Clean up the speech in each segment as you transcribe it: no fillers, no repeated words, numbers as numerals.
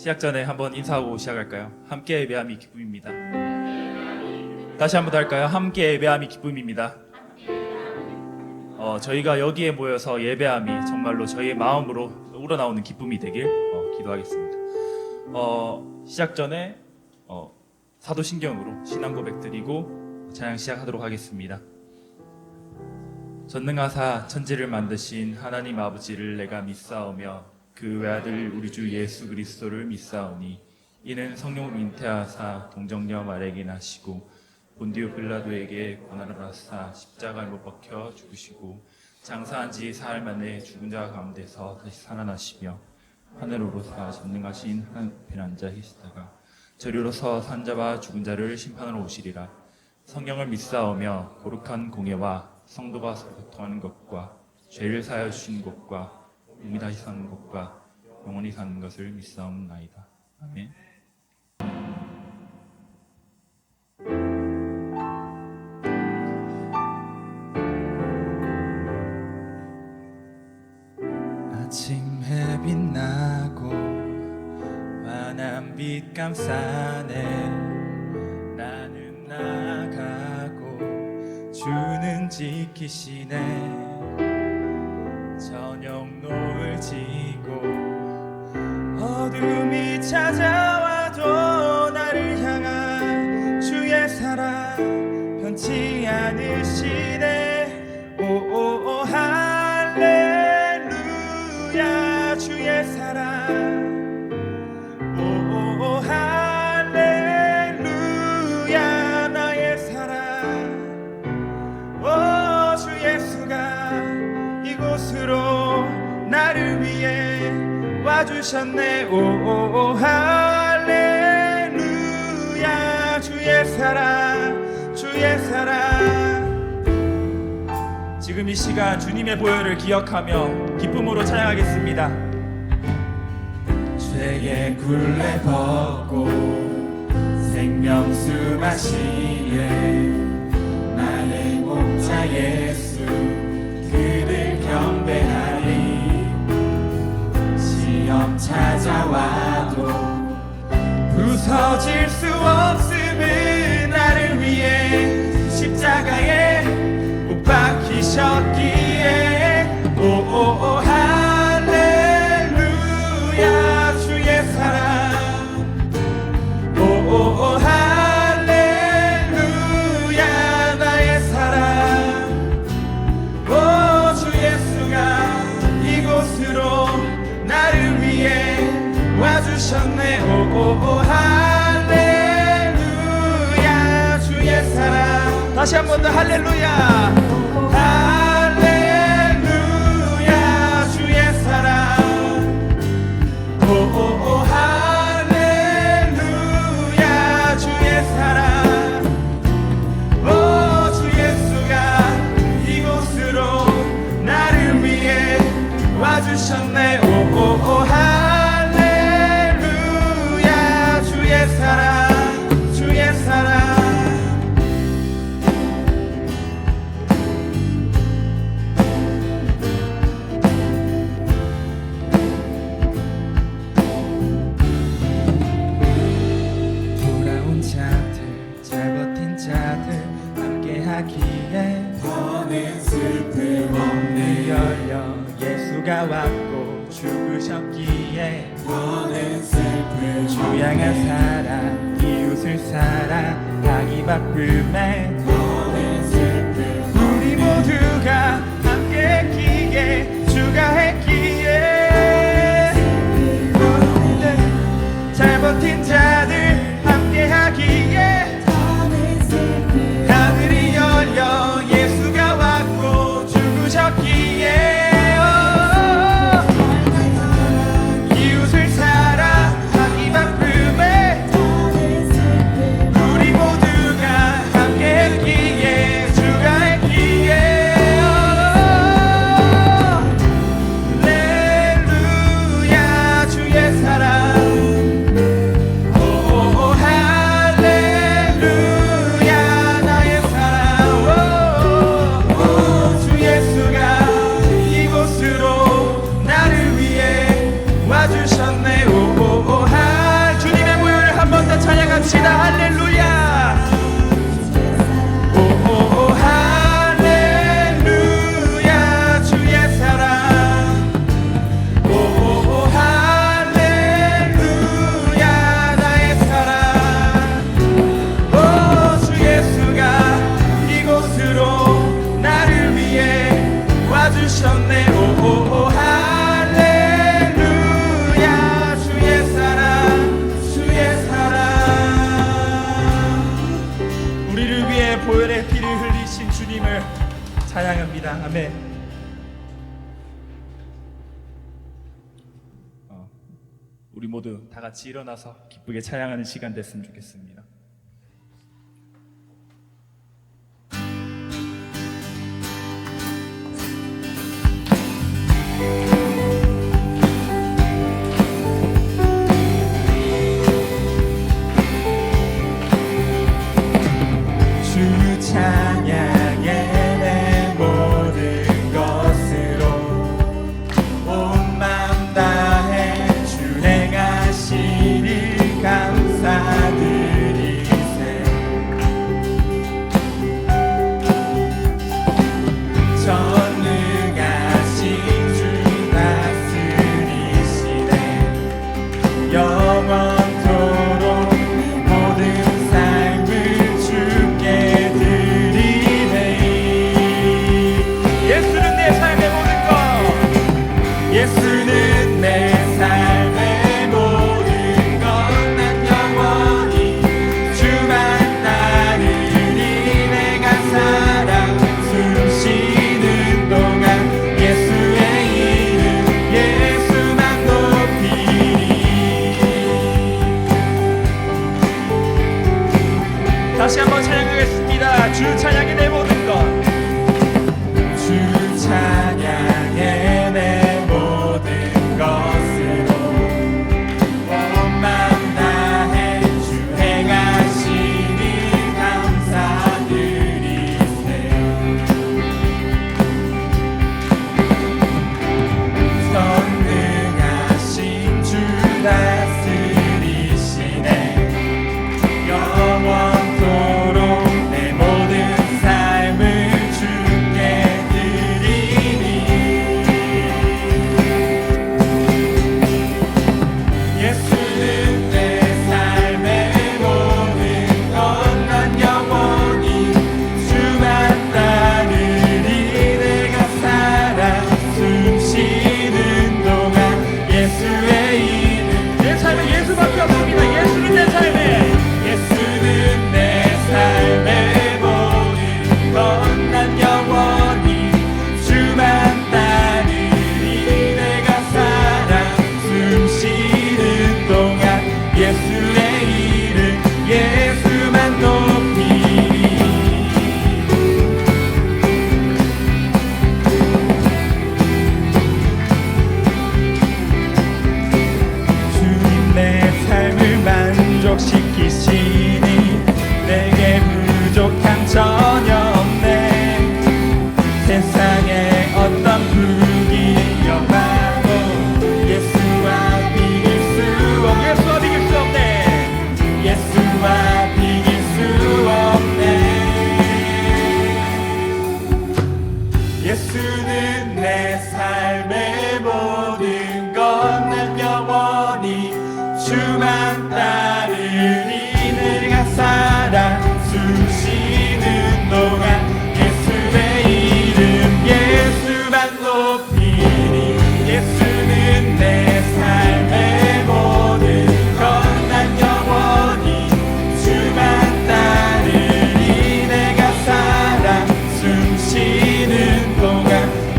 시작 전에 한번 인사하고 시작할까요? 함께 예배함이 기쁨입니다. 다시 한번 더 할까요? 함께 예배함이 기쁨입니다. 저희가 여기에 모여서 예배함이 정말로 저희의 마음으로 우러나오는 기쁨이 되길 기도하겠습니다. 시작 전에 사도신경으로 신앙 고백 드리고 찬양 시작하도록 하겠습니다. 전능하사 천지를 만드신 하나님 아버지를 내가 믿사오며 그 외아들 우리 주 예수 그리스도를 믿사오니 이는 성령으로 잉태하사 동정녀 마리아에게 나시고 본디오 빌라도에게 고난을 받사 십자가에 못 박혀 죽으시고 장사한 지 사흘 만에 죽은 자 가운데서 다시 살아나시며 하늘로서 전능하신 하늘편 앉아 계시다가 저리로서 산 자와 죽은 자를 심판하러 오시리라. 성령을 믿사오며 거룩한 공예와 성도가 서로 교통하는 것과 죄를 사하여 주신 것과 몸이 다시 사는 것과 영원히 사는 것을 믿사옵나이다. 아멘. 아침 햇빛 나고 환한 빛 감싸네. 나는 나가고 주는 지키시네. 저녁 노을 지고 어둠이 찾아와도 나를 향한 주의 사랑 변치 않으시네. 오오오 할렐루야 주의 사랑. 오오오 할렐루야 나의 사랑. 오 주 예수가 이곳으로 나를 위해 와주셨네. 오오오 할렐루야 주의 사랑 주의 사랑. 지금 이 시간 주님의 보혈을 기억하며 기쁨으로 찬양하겠습니다. 죄의 굴레 벗고 생명수 마시네. 나의 목자 예수 그를 경배하리. 시험 찾아와도 부서질 수 없음은 나를 위해 십자가에 못 박히셨기에. 오오오 할렐루야 주의 사랑. 오오오 할렐루야 나의 사랑. 오 주 예수가 이곳으로 나를 위해 와주셨네. 오오오 할렐루야 주의 사랑. 다시 한 번 더 할렐루야. 할렐루야 주의 사랑. 오오오 할렐루야 주의 사랑. 오 주 예수가 이곳으로 나를 위해 와주셨네. 오오오 할렐루야 주의 사랑 주의 사랑. 돌아온 자들 잘 버틴 자들 함께하기에 더는 슬픔 없네. 열려 예수가 왔고 죽으셨기에 더는 슬픔. 주 향한 사랑 이웃을 사랑하기 바쁨에 더는 슬픔. 우리 모두가 함께 했기에 주가 했기에. 잘 버틴 자들 함께 하기에 하늘이 열려 예수가 왔고 죽으셨기에. 이웃을 사랑하기 바쁨에 우리 모두가 함께 찬양합니다. 아멘. 우리 모두 다 같이 일어나서 기쁘게 찬양하는 시간 됐으면 좋겠습니다. 주 찬양해 내 모든 것으로 온 마음 다해 주 행하신 일 감사드리세. 전능하신 주 다스리시네. 영원토록 모든 삶을 주께 드리네. 예수는 내 삶의 모든 것, 예수는 내 삶의 모든 것. 난 영원히 주만 따르리. 내가 살아 숨 쉬는 동안 예수의 이름 예수만 높이리. 다시 한번 찬양하겠습니다. 주 찬양해 내 모든 것. 주 찬양해 내 모든 것으로 온 마음 다해 주 행하신 일 감사드리세. 전능하신 주 다스리시네. 영원토록 내 모든 삶을 주께 드리니. 예수는 내 삶의 모든 것. 난 영원히 주만 따르리. 내가 살아 숨 쉬는 동안 예수의 이름. 내 삶에 예수밖에 없습니다. 예수는 내 삶에, 예수는 내 삶의 모든 것. 난 영원히 주만 따르리. 내가 살아 숨 쉬는 동안 예수의 이름 예수만 높이리. 주님 내 삶을 만족시키시니 내게 부족함 전혀 없네. 세상에 어떤 불기여봐도 예수와 비길 수 없네. 예수와 비길 수 없네. 예수는 내 삶의 모든 것. 난 영원히 주만 따르리. 내가 살아 숨 쉬는 동안 예수의 이름 예수만 높이리. 예수는 내 삶의 모든 것. 난 영원히 주만 따르리. 내가 살아 숨 쉬는 동안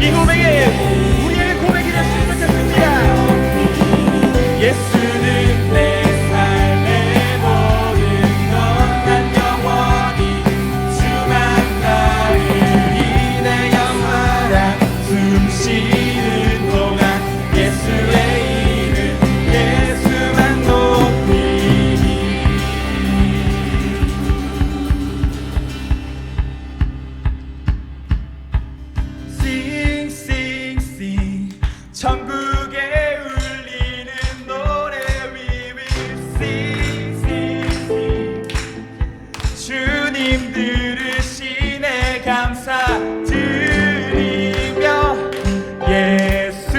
이 고백에 우리의 고백이 됐으면 좋겠습니다. 예수는 내 삶의 모든 것. 난 영원히 주만 따르리. 내가 살아 숨 쉬는 동안 예수의 이름 예수만 높이리. Sing, sing, sing. 천국에 울리는 노래 we will sing, sing, sing. 주님 들으시네 감사드리며 예수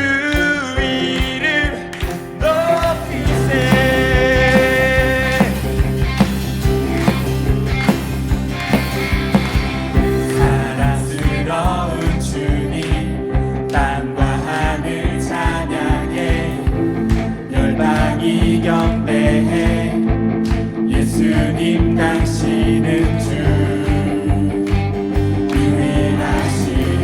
이름 높이세. 사랑스러운 주님 땅과 하늘 찬양해. 열방이 경배해. 예수님 당신은 주 유일하신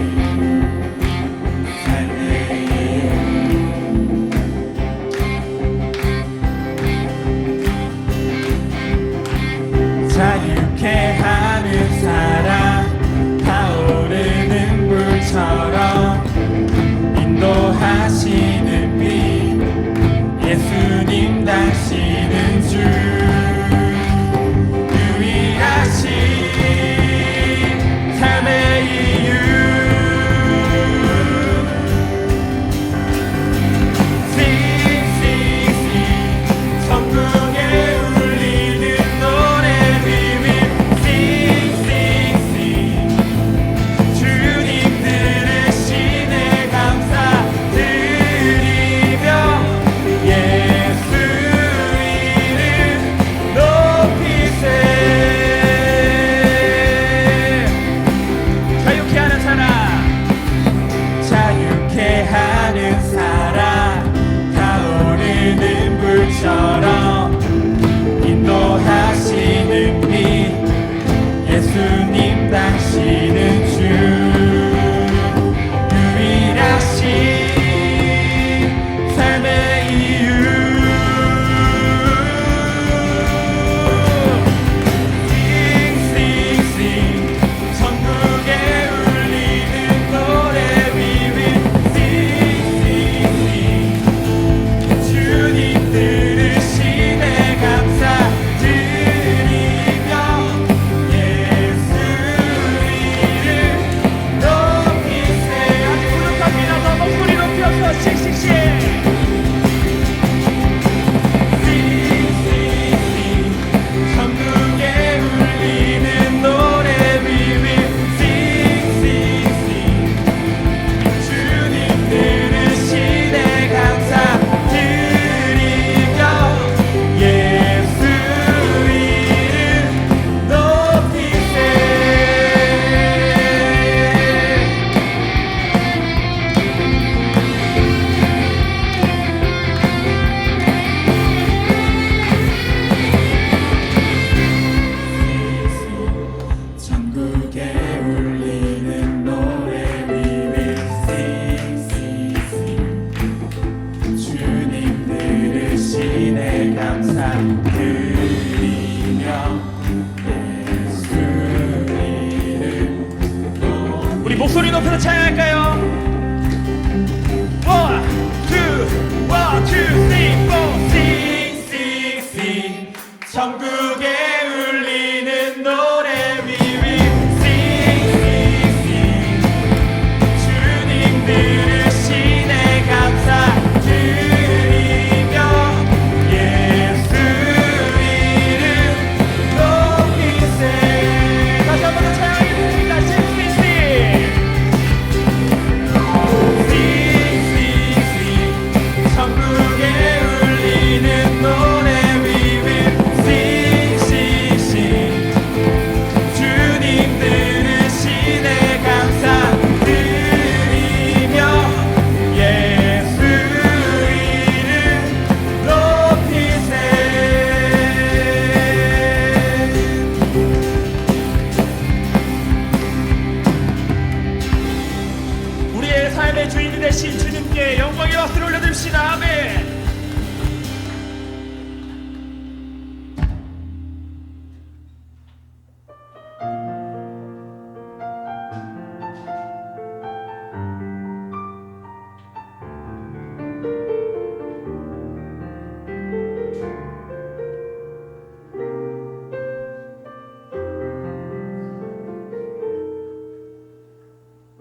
능히 예수님 당신은 주 유일하신 삶의 이유 싱싱싱 천국에 울리는 노래 위위 싱싱싱 주님 들으시네 감사드리며 예수 이름 높이세 아주 부족합니다 더 목소리 높여서 싱싱싱 천국에 울리는 노래 위위 싱싱싱 주님 들으시네 감사드리며 예수 이름 높이세 천국에 울리는 노래 위위 싱싱싱 주님 들으시네 감사드리며 예수 이름 우리 목소리 높여서 찬양할까요? One, two, three, four, sing, sing, sing. 천국에 울리는 노래 위위 sing, sing, sing. 주님 들으시네 감사드리며 예수 이름 높이세 다시 한 번 더 찬양하겠습니다. sing, sing, sing. 천국에 울리는 노래 위위 싱싱싱 주님 들으시네 감사드리며 예수 이름 높이세 우리의 삶의 주인이 되신 주님께 영광의 박수를 올려드립시다. 아멘.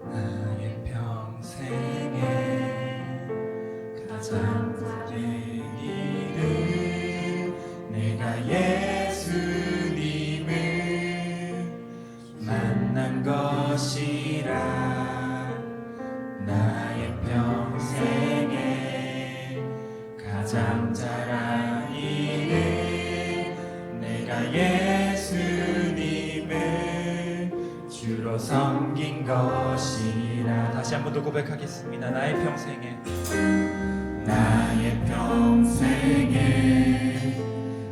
나의 평생에 가장 큰 일은 내가 예수님을 만난 것이라 나의 평생에 가장 잘한 일은 내가 예수님을 주로 섬긴 것이라 다시 한 번 더 고백하겠습니다. 나의 평생에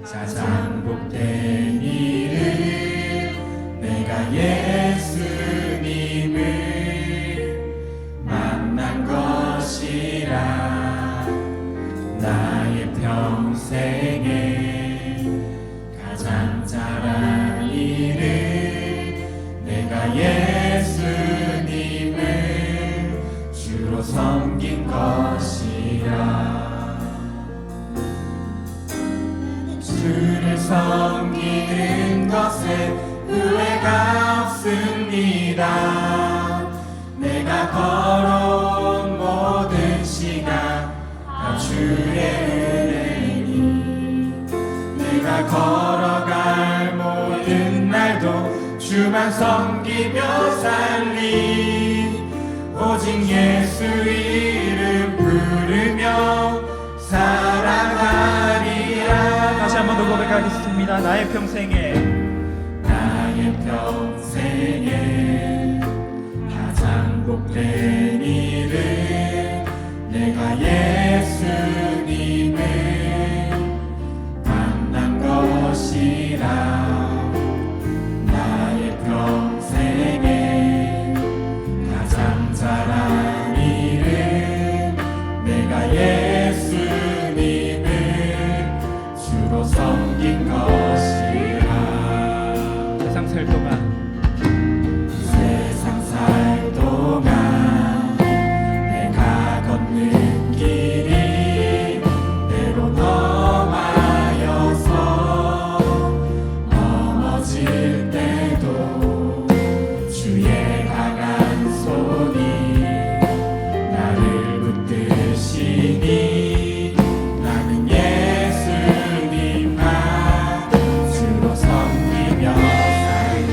가장 복된 일은 내가 예수님을 만난 것이라 나의 평생에 가장 잘한 일은 내가 예수님을 주로 섬긴 것이라 주를 섬기는 것에 후회가 없습니다. 내가 걸어온 모든 시간 다 주의 은혜니 내가 걸어갈 모든 날도 주만 섬기며 살리 오직 예수 이름 부르며 살아가리라 다시 한 번 더 고백하겠습니다. 나의 평생에 가장 복된 일은 내가 예수님을 만난 것이라 살 동안 세상 살 동안 내가 걷는 길이 때론 험하여서 넘어질 때도 주의 강한 손이 나를 붙드시니 나는 예수님만 주로 섬기며 살리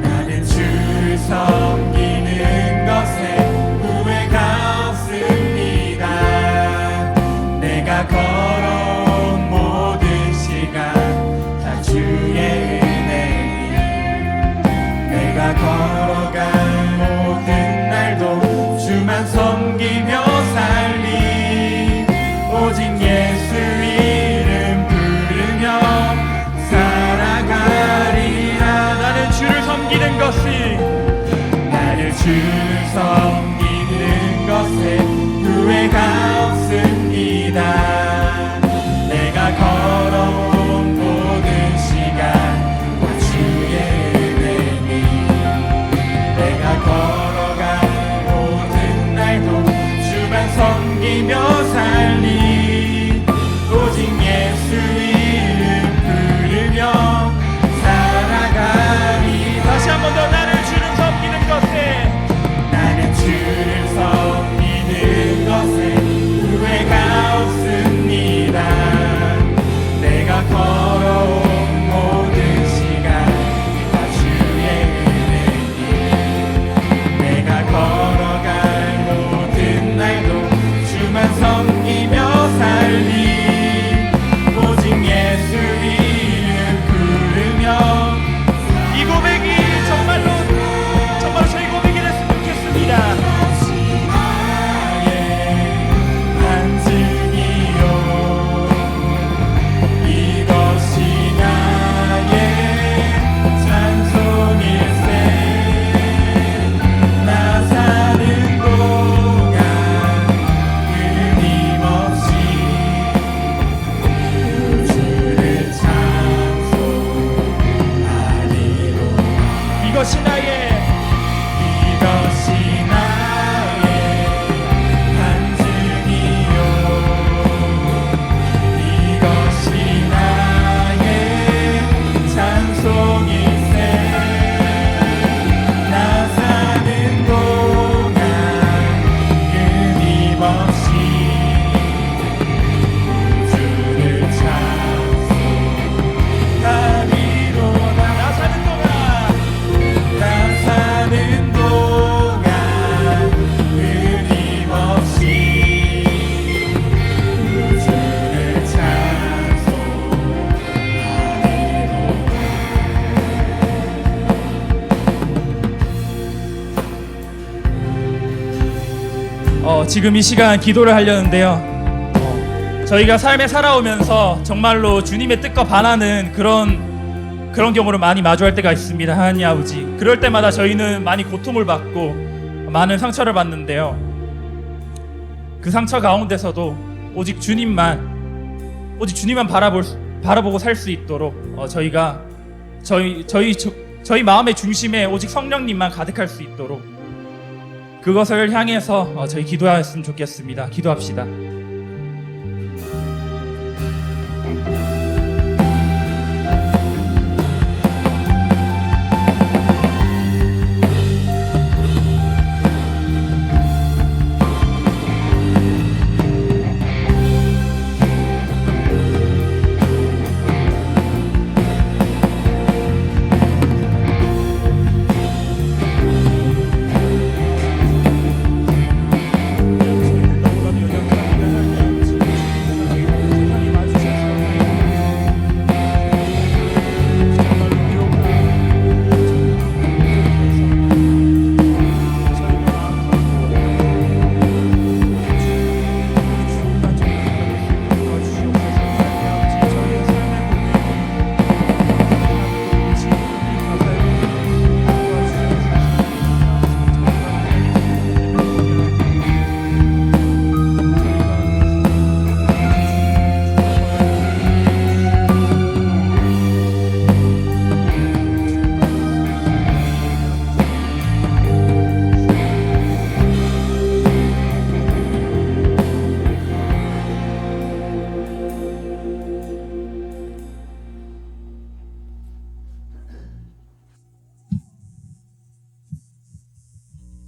나는 주를 섬기는 것에 후회가 없습니다. 내가 걸어온 모든 시간 다 주의 은혜니 내가 걸어간 모든 날도 주만 섬기며 살리 오직 예수 이름 부르며 살아가리라. 나는 주를 섬기는 것이 나를 주를 섬기는 것에 후회가 없습니다. 내가 걸어온 모든 시간 다 주의 은혜니 내가 걸어간 모든 날도 주만 섬기며 살리 오직 예수 이름 부르며 살아가리. 다시 한 번 더 나를 주를 섬기는 것에 나는 주를 섬기는 것에 후회가 없습니다. 내가 걸어온 모든 시간 다 주의 은혜니 내가 걸어갈 모든 날도 주만 섬기며 살리 오직 예수 이름 부르며 이 고백이 정말로 저희 고백이 됐으면 좋겠습니다. 나의 반증이요 이것이 나의 찬송일세 나 사는 동안 끊임없이 주를 찬송하리로다. 이것이 나의 이것이 나의 반증이요 이것이 나의 찬송일세 나 사는 동안 끊임없이 주를 찬송하리로다. 나 사는 동안 나 사는 동안 끊임없이 주를 찬송하리로다. 지금 이 시간 기도를 하려는데요. 저희가 삶에 살아오면서 정말로 주님의 뜻과 반하는 그런 경우를 많이 마주할 때가 있습니다. 하나님 아버지, 그럴 때마다 저희는 많이 고통을 받고 많은 상처를 받는데요. 그 상처 가운데서도 오직 주님만 바라보고 살 수 있도록 저희가 저희 마음의 중심에 오직 성령님만 가득할 수 있도록 그것을 향해서 저희 기도했으면 좋겠습니다. 기도합시다.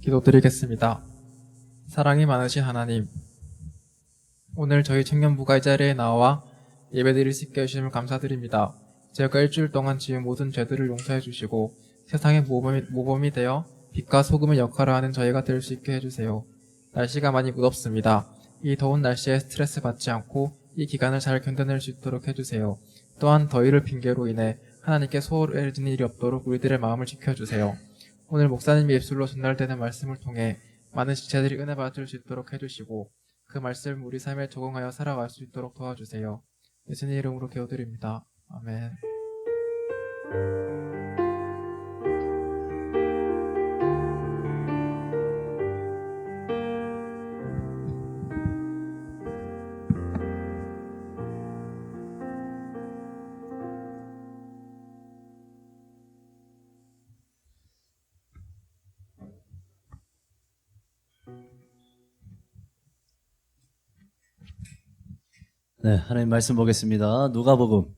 기도드리겠습니다. 사랑이 많으신 하나님, 오늘 저희 청년부가 이 자리에 나와 예배드릴 수 있게 해주심을 감사드립니다. 제가 일주일 동안 지은 모든 죄들을 용서해 주시고 세상의 모범이 되어 빛과 소금의 역할을 하는 저희가 될 수 있게 해주세요. 날씨가 많이 무덥습니다. 이 더운 날씨에 스트레스 받지 않고 이 기간을 잘 견뎌낼 수 있도록 해주세요. 또한 더위를 핑계로 인해 하나님께 소홀해지는 일이 없도록 우리들의 마음을 지켜주세요. 오늘 목사님의 입술로 전달되는 말씀을 통해 많은 지체들이 은혜 받을 수 있도록 해주시고 그 말씀 우리 삶에 적용하여 살아갈 수 있도록 도와주세요. 예수님 이름으로 기도드립니다. 아멘. 네, 하나님 말씀 보겠습니다. 누가복음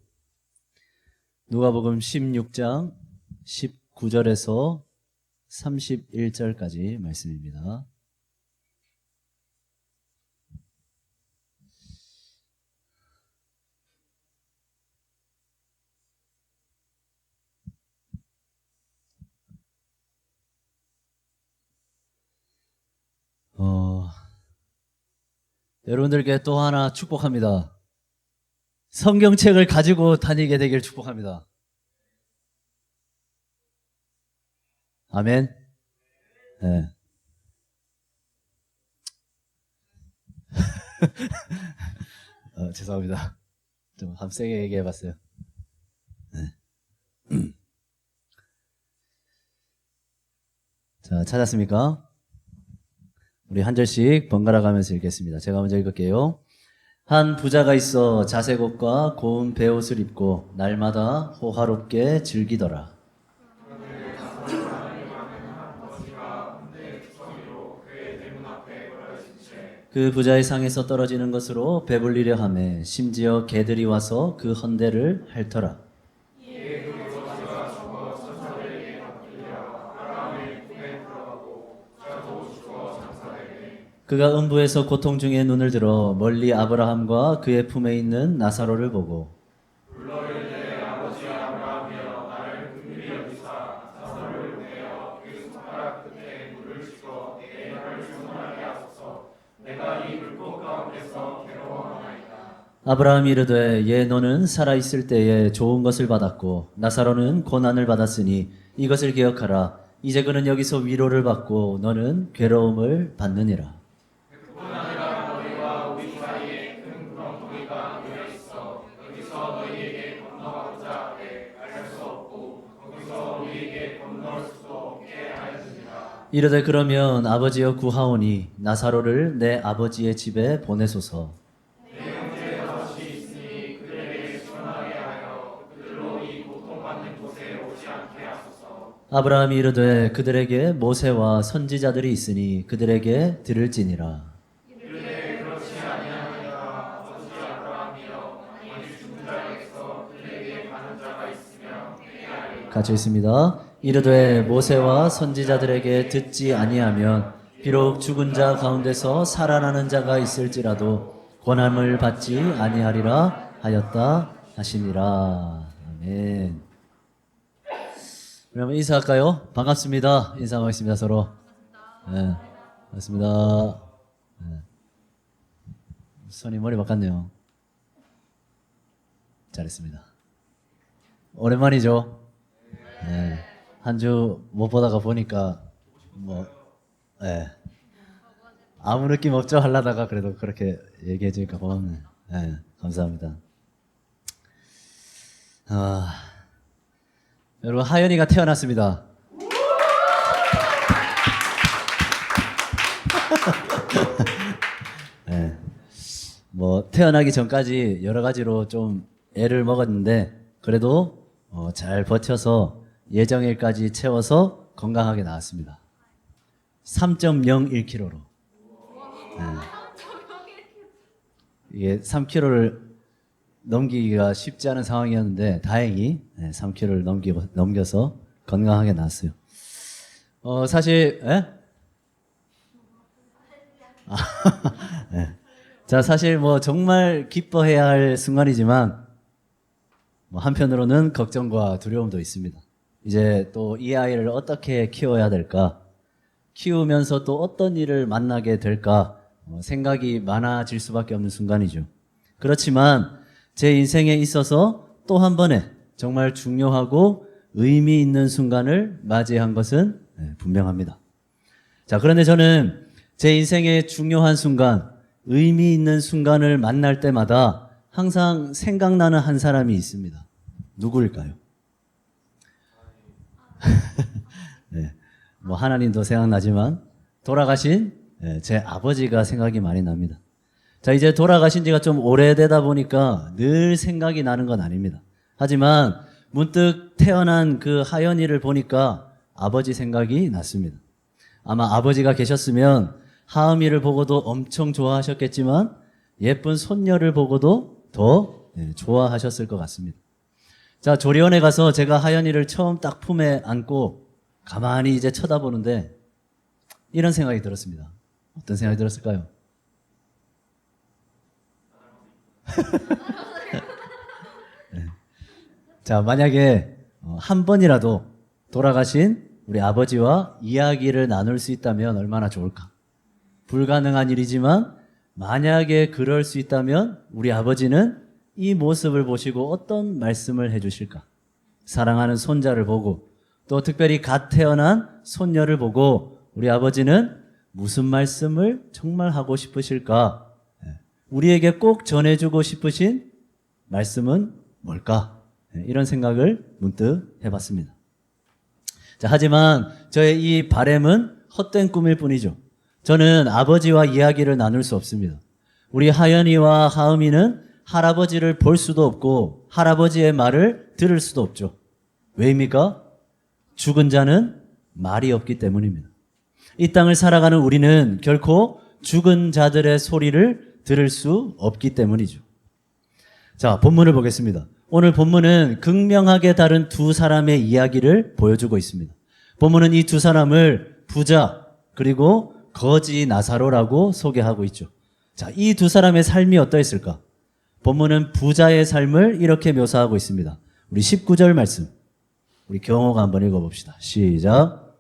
16장 19절에서 31절까지 말씀입니다. 여러분들께 또 하나 축복합니다. 성경책을 가지고 다니게 되길 축복합니다. 아멘. 네. 죄송합니다. 좀 한번 세게 얘기해봤어요. 네. 자, 찾았습니까? 우리 한 절씩 번갈아 가면서 읽겠습니다. 제가 먼저 읽을게요. 한 부자가 있어 자색 옷과 고운 베옷을 입고 날마다 호화롭게 즐기더라. 그 부자의 상에서 떨어지는 것으로 배불리려 하매 심지어 개들이 와서 그 헌대를 핥더라. 그가 음부에서 고통 중에 눈을 들어 멀리 아브라함과 그의 품에 있는 나사로를 보고 아브라함이 이르되 예 너는 살아있을 때에 좋은 것을 받았고 나사로는 고난을 받았으니 이것을 기억하라. 이제 그는 여기서 위로를 받고 너는 괴로움을 받느니라. 이르되 그러면 아버지여 구하오니 나사로를 내 아버지의 집에 보내소서. 아브라함이 이르되 그들에게 모세와 선지자들이 있으니 그들에게 들을지니라. 같이 있습니다. 이르되 모세와 선지자들에게 듣지 아니하면 비록 죽은 자 가운데서 살아나는 자가 있을지라도 권함을 받지 아니하리라 하였다 하시니라. 아멘. 그러면 인사할까요? 반갑습니다. 인사하겠습니다. 서로. 네, 반갑습니다. 네. 손이 머리 바꿨네요. 잘했습니다. 오랜만이죠? 네. 한 주 못 보다가 보니까 네. 아무 느낌 없죠? 하려다가 그래도 그렇게 얘기해 주니까 고맙네. 네, 감사합니다. 여러분 하연이가 태어났습니다. 네. 태어나기 전까지 여러 가지로 좀 애를 먹었는데 그래도 잘 버텨서 예정일까지 채워서 건강하게 나왔습니다. 3.01kg로. 네. 이게 3kg를 넘기기가 쉽지 않은 상황이었는데 다행히 3kg를 넘겨서 건강하게 나왔어요. 사실 네. 자, 사실 뭐 정말 기뻐해야 할 순간이지만 뭐 한편으로는 걱정과 두려움도 있습니다. 이제 또 이 아이를 어떻게 키워야 될까? 키우면서 또 어떤 일을 만나게 될까? 생각이 많아질 수밖에 없는 순간이죠. 그렇지만 제 인생에 있어서 또 한 번의 정말 중요하고 의미 있는 순간을 맞이한 것은 분명합니다. 자, 그런데 저는 제 인생의 중요한 순간, 의미 있는 순간을 만날 때마다 항상 생각나는 한 사람이 있습니다. 누구일까요? 네, 뭐 하나님도 생각나지만 돌아가신 제 아버지가 생각이 많이 납니다. 자, 이제 돌아가신 지가 좀 오래되다 보니까 늘 생각이 나는 건 아닙니다. 하지만 문득 태어난 그 하연이를 보니까 아버지 생각이 났습니다. 아마 아버지가 계셨으면 하은이를 보고도 엄청 좋아하셨겠지만 예쁜 손녀를 보고도 더 좋아하셨을 것 같습니다. 자, 조리원에 가서 제가 하연이를 처음 딱 품에 안고 가만히 이제 쳐다보는데 이런 생각이 들었습니다. 어떤 생각이 들었을까요? 네. 자, 만약에 한 번이라도 돌아가신 우리 아버지와 이야기를 나눌 수 있다면 얼마나 좋을까? 불가능한 일이지만 만약에 그럴 수 있다면 우리 아버지는 이 모습을 보시고 어떤 말씀을 해주실까? 사랑하는 손자를 보고 또 특별히 갓 태어난 손녀를 보고 우리 아버지는 무슨 말씀을 정말 하고 싶으실까? 우리에게 꼭 전해주고 싶으신 말씀은 뭘까? 이런 생각을 문득 해봤습니다. 자, 하지만 저의 이 바람은 헛된 꿈일 뿐이죠. 저는 아버지와 이야기를 나눌 수 없습니다. 우리 하연이와 하음이는 할아버지를 볼 수도 없고 할아버지의 말을 들을 수도 없죠. 왜입니까? 죽은 자는 말이 없기 때문입니다. 이 땅을 살아가는 우리는 결코 죽은 자들의 소리를 들을 수 없기 때문이죠. 자, 본문을 보겠습니다. 오늘 본문은 극명하게 다른 두 사람의 이야기를 보여주고 있습니다. 본문은 이 두 사람을 부자 그리고 거지 나사로라고 소개하고 있죠. 자, 이 두 사람의 삶이 어떠했을까? 본문은 부자의 삶을 이렇게 묘사하고 있습니다. 우리 19절 말씀, 우리 경호가 한번 읽어봅시다. 시작.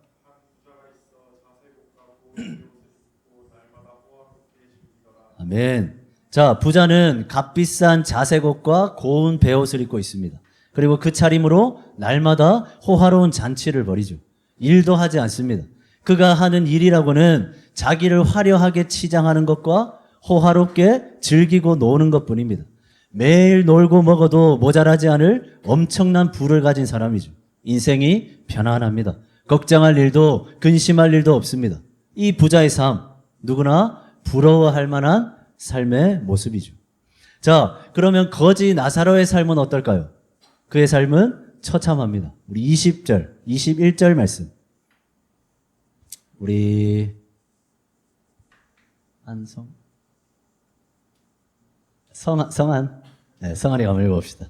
아멘. 자, 부자는 값비싼 자색 옷과 고운 베옷을 입고 있습니다. 그리고 그 차림으로 날마다 호화로운 잔치를 벌이죠. 일도 하지 않습니다. 그가 하는 일이라고는 자기를 화려하게 치장하는 것과 호화롭게 즐기고 노는 것뿐입니다. 매일 놀고 먹어도 모자라지 않을 엄청난 부를 가진 사람이죠. 인생이 편안합니다. 걱정할 일도 근심할 일도 없습니다. 이 부자의 삶, 누구나 부러워할 만한 삶의 모습이죠. 자, 그러면 거지 나사로의 삶은 어떨까요? 그의 삶은 처참합니다. 우리 20절, 21절 말씀. 우리 성한 성한이가 한번 읽어봅시다.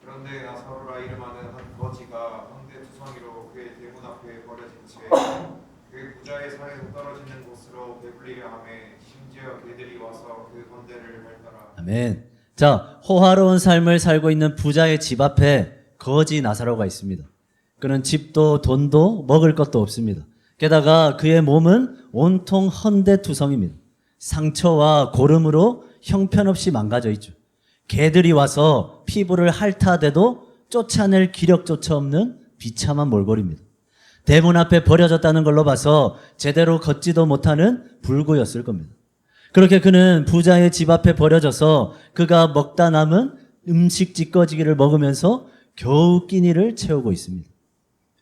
그런데 나사로라 이름하는 한 거지가 황제 투성이로 그의 대문 앞에 버려진 채 그 부자의 산에서 떨어지는 곳으로 배불리려 하매 심지어 개들이 와서 그 건대를 핥더라. 아멘. 자, 호화로운 삶을 살고 있는 부자의 집 앞에 거지 나사로가 있습니다. 그는 집도 돈도 먹을 것도 없습니다. 게다가 그의 몸은 온통 헌대투성입니다. 상처와 고름으로 형편없이 망가져 있죠. 개들이 와서 피부를 핥아대도 쫓아낼 기력조차 없는 비참한 몰골입니다. 대문 앞에 버려졌다는 걸로 봐서 제대로 걷지도 못하는 불구였을 겁니다. 그렇게 그는 부자의 집 앞에 버려져서 그가 먹다 남은 음식 찌꺼기를 먹으면서 겨우 끼니를 채우고 있습니다.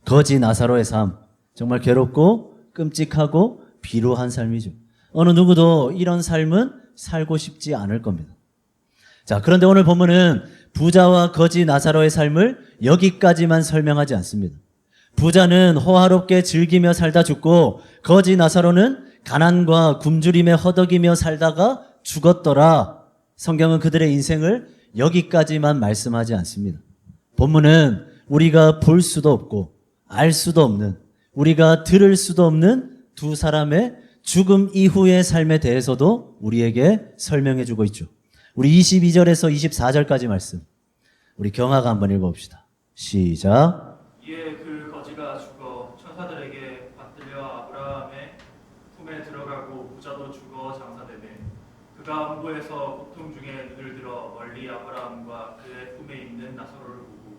거지 나사로의 삶, 정말 괴롭고 끔찍하고 비루한 삶이죠. 어느 누구도 이런 삶은 살고 싶지 않을 겁니다. 자, 그런데 오늘 본문은 부자와 거지 나사로의 삶을 여기까지만 설명하지 않습니다. 부자는 호화롭게 즐기며 살다 죽고 거지 나사로는 가난과 굶주림에 허덕이며 살다가 죽었더라. 성경은 그들의 인생을 여기까지만 말씀하지 않습니다. 본문은 우리가 볼 수도 없고 알 수도 없는, 우리가 들을 수도 없는 두 사람의 죽음 이후의 삶에 대해서도 우리에게 설명해 주고 있죠. 우리 22절에서 24절까지 말씀, 우리 경하가 한번 읽어봅시다. 시작. 이에 그 거지가 죽어 천사들에게 받들려 아브라함의 품에 들어가고 부자도 죽어 장사되매 그가 홍보에서 고통 중에 눈을 들어 멀리 아브라함과 그의 품에 있는 나사로를 보고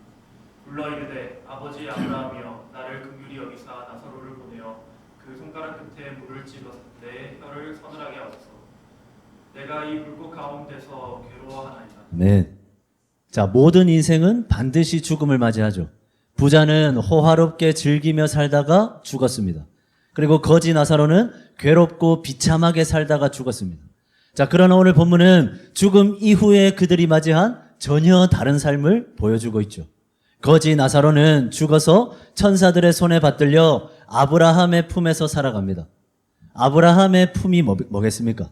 불러 이르되 아버지 아브라함이여 나를 긍휼히 여기사 나사로를 보내어 그 손가락 끝에 물을 찔러서 내 혀를 서늘하게 하소서. 내가 이 불꽃 가운데서 괴로워하나이다. 네. 자, 모든 인생은 반드시 죽음을 맞이하죠. 부자는 호화롭게 즐기며 살다가 죽었습니다. 그리고 거지 나사로는 괴롭고 비참하게 살다가 죽었습니다. 자, 그러나 오늘 본문은 죽음 이후에 그들이 맞이한 전혀 다른 삶을 보여주고 있죠. 거지 나사로는 죽어서 천사들의 손에 받들려 아브라함의 품에서 살아갑니다. 아브라함의 품이 뭐겠습니까?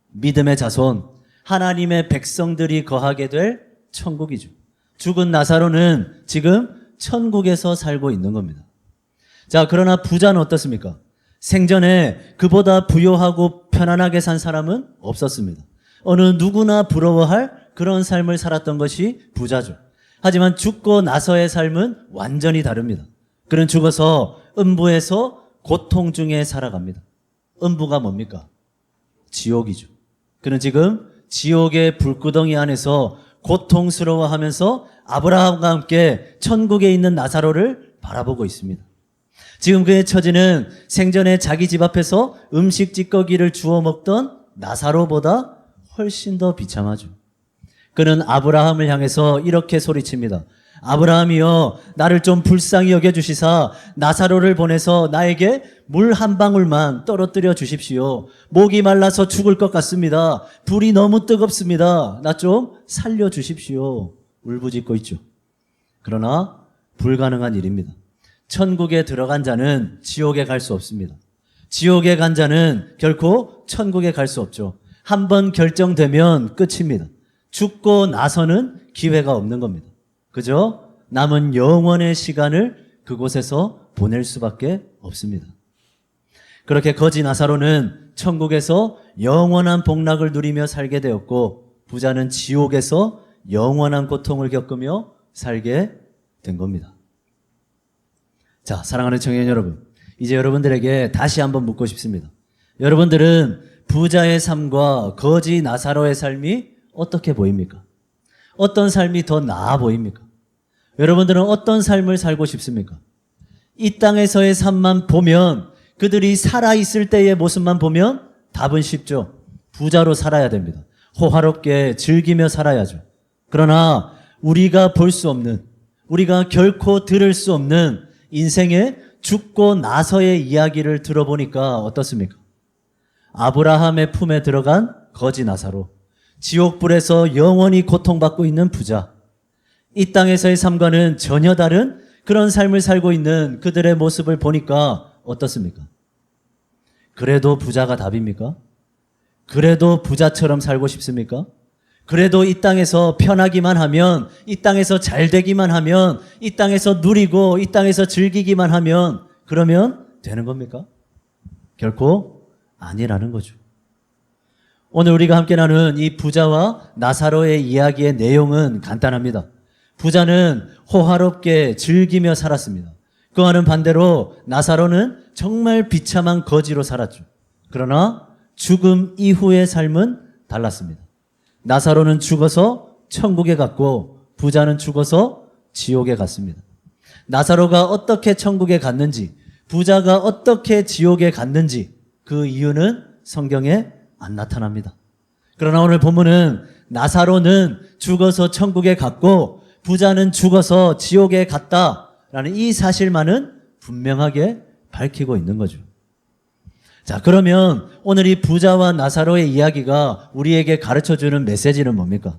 믿음의 자손, 하나님의 백성들이 거하게 될 천국이죠. 죽은 나사로는 지금 천국에서 살고 있는 겁니다. 자, 그러나 부자는 어떻습니까? 생전에 그보다 부유하고 편안하게 산 사람은 없었습니다. 어느 누구나 부러워할 그런 삶을 살았던 것이 부자죠. 하지만 죽고 나서의 삶은 완전히 다릅니다. 그는 죽어서 음부에서 고통 중에 살아갑니다. 음부가 뭡니까? 지옥이죠. 그는 지금 지옥의 불구덩이 안에서 고통스러워하면서 아브라함과 함께 천국에 있는 나사로를 바라보고 있습니다. 지금 그의 처지는 생전에 자기 집 앞에서 음식 찌꺼기를 주워 먹던 나사로보다 훨씬 더 비참하죠. 그는 아브라함을 향해서 이렇게 소리칩니다. 아브라함이여 나를 좀 불쌍히 여겨주시사 나사로를 보내서 나에게 물 한 방울만 떨어뜨려 주십시오. 목이 말라서 죽을 것 같습니다. 불이 너무 뜨겁습니다. 나 좀 살려주십시오. 울부짖고 있죠. 그러나 불가능한 일입니다. 천국에 들어간 자는 지옥에 갈 수 없습니다. 지옥에 간 자는 결코 천국에 갈 수 없죠. 한번 결정되면 끝입니다. 죽고 나서는 기회가 없는 겁니다. 그죠? 남은 영원의 시간을 그곳에서 보낼 수밖에 없습니다. 그렇게 거지 나사로는 천국에서 영원한 복락을 누리며 살게 되었고 부자는 지옥에서 영원한 고통을 겪으며 살게 된 겁니다. 자, 사랑하는 청년 여러분, 이제 여러분들에게 다시 한번 묻고 싶습니다. 여러분들은 부자의 삶과 거지 나사로의 삶이 어떻게 보입니까? 어떤 삶이 더 나아 보입니까? 여러분들은 어떤 삶을 살고 싶습니까? 이 땅에서의 삶만 보면, 그들이 살아있을 때의 모습만 보면 답은 쉽죠. 부자로 살아야 됩니다. 호화롭게 즐기며 살아야죠. 그러나 우리가 볼 수 없는, 우리가 결코 들을 수 없는 인생의 죽고 나서의 이야기를 들어보니까 어떻습니까? 아브라함의 품에 들어간 거지 나사로, 지옥불에서 영원히 고통받고 있는 부자, 이 땅에서의 삶과는 전혀 다른 그런 삶을 살고 있는 그들의 모습을 보니까 어떻습니까? 그래도 부자가 답입니까? 그래도 부자처럼 살고 싶습니까? 그래도 이 땅에서 편하기만 하면, 이 땅에서 잘 되기만 하면, 이 땅에서 누리고 이 땅에서 즐기기만 하면 그러면 되는 겁니까? 결코 아니라는 거죠. 오늘 우리가 함께 나눈 이 부자와 나사로의 이야기의 내용은 간단합니다. 부자는 호화롭게 즐기며 살았습니다. 그와는 반대로 나사로는 정말 비참한 거지로 살았죠. 그러나 죽음 이후의 삶은 달랐습니다. 나사로는 죽어서 천국에 갔고 부자는 죽어서 지옥에 갔습니다. 나사로가 어떻게 천국에 갔는지, 부자가 어떻게 지옥에 갔는지 그 이유는 성경에 안 나타납니다. 그러나 오늘 본문은 나사로는 죽어서 천국에 갔고 부자는 죽어서 지옥에 갔다라는 이 사실만은 분명하게 밝히고 있는 거죠. 자, 그러면 오늘 이 부자와 나사로의 이야기가 우리에게 가르쳐주는 메시지는 뭡니까?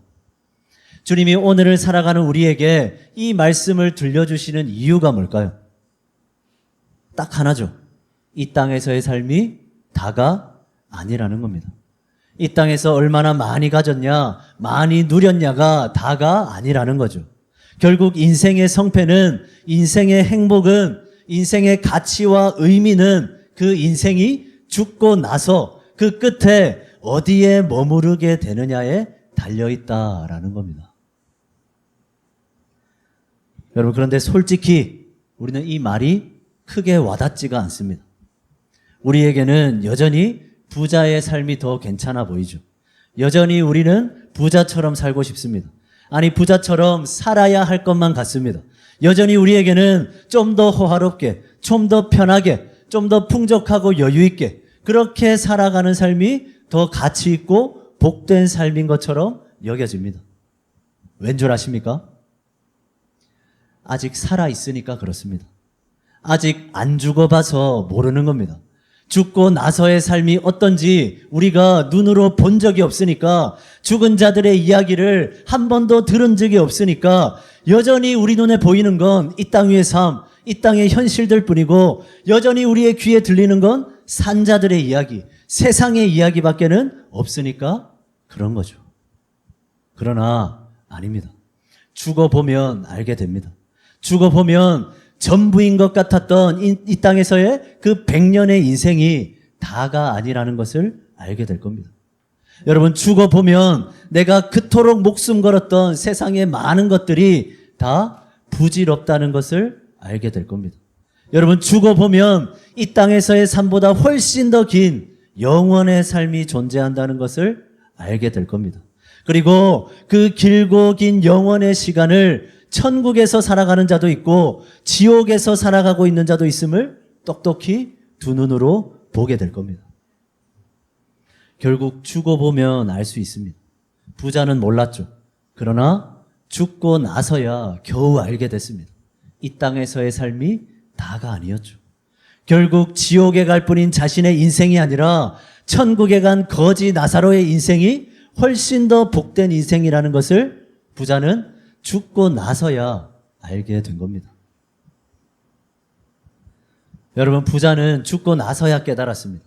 주님이 오늘을 살아가는 우리에게 이 말씀을 들려주시는 이유가 뭘까요? 딱 하나죠. 이 땅에서의 삶이 다가 아니라는 겁니다. 이 땅에서 얼마나 많이 가졌냐, 많이 누렸냐가 다가 아니라는 거죠. 결국 인생의 성패는, 인생의 행복은, 인생의 가치와 의미는 그 인생이 죽고 나서 그 끝에 어디에 머무르게 되느냐에 달려있다라는 겁니다. 여러분, 그런데 솔직히 우리는 이 말이 크게 와닿지가 않습니다. 우리에게는 여전히 부자의 삶이 더 괜찮아 보이죠. 여전히 우리는 부자처럼 살고 싶습니다. 아니, 부자처럼 살아야 할 것만 같습니다. 여전히 우리에게는 좀 더 호화롭게, 좀 더 편하게, 좀 더 풍족하고 여유 있게 그렇게 살아가는 삶이 더 가치 있고 복된 삶인 것처럼 여겨집니다. 왠 줄 아십니까? 아직 살아있으니까 그렇습니다. 아직 안 죽어봐서 모르는 겁니다. 죽고 나서의 삶이 어떤지 우리가 눈으로 본 적이 없으니까, 죽은 자들의 이야기를 한 번도 들은 적이 없으니까 여전히 우리 눈에 보이는 건 이 땅 위의 삶, 이 땅의 현실들 뿐이고, 여전히 우리의 귀에 들리는 건 산자들의 이야기, 세상의 이야기밖에는 없으니까 그런 거죠. 그러나 아닙니다. 죽어보면 알게 됩니다. 죽어보면 전부인 것 같았던 이 땅에서의 그 100년의 인생이 다가 아니라는 것을 알게 될 겁니다. 여러분, 죽어보면 내가 그토록 목숨 걸었던 세상의 많은 것들이 다 부질없다는 것을 알게 될 겁니다. 여러분, 죽어보면 이 땅에서의 삶보다 훨씬 더 긴 영원의 삶이 존재한다는 것을 알게 될 겁니다. 그리고 그 길고 긴 영원의 시간을 천국에서 살아가는 자도 있고 지옥에서 살아가고 있는 자도 있음을 똑똑히 두 눈으로 보게 될 겁니다. 결국 죽어보면 알 수 있습니다. 부자는 몰랐죠. 그러나 죽고 나서야 겨우 알게 됐습니다. 이 땅에서의 삶이 다가 아니었죠. 결국 지옥에 갈 뿐인 자신의 인생이 아니라 천국에 간 거지 나사로의 인생이 훨씬 더 복된 인생이라는 것을 부자는 죽고 나서야 알게 된 겁니다. 여러분, 부자는 죽고 나서야 깨달았습니다.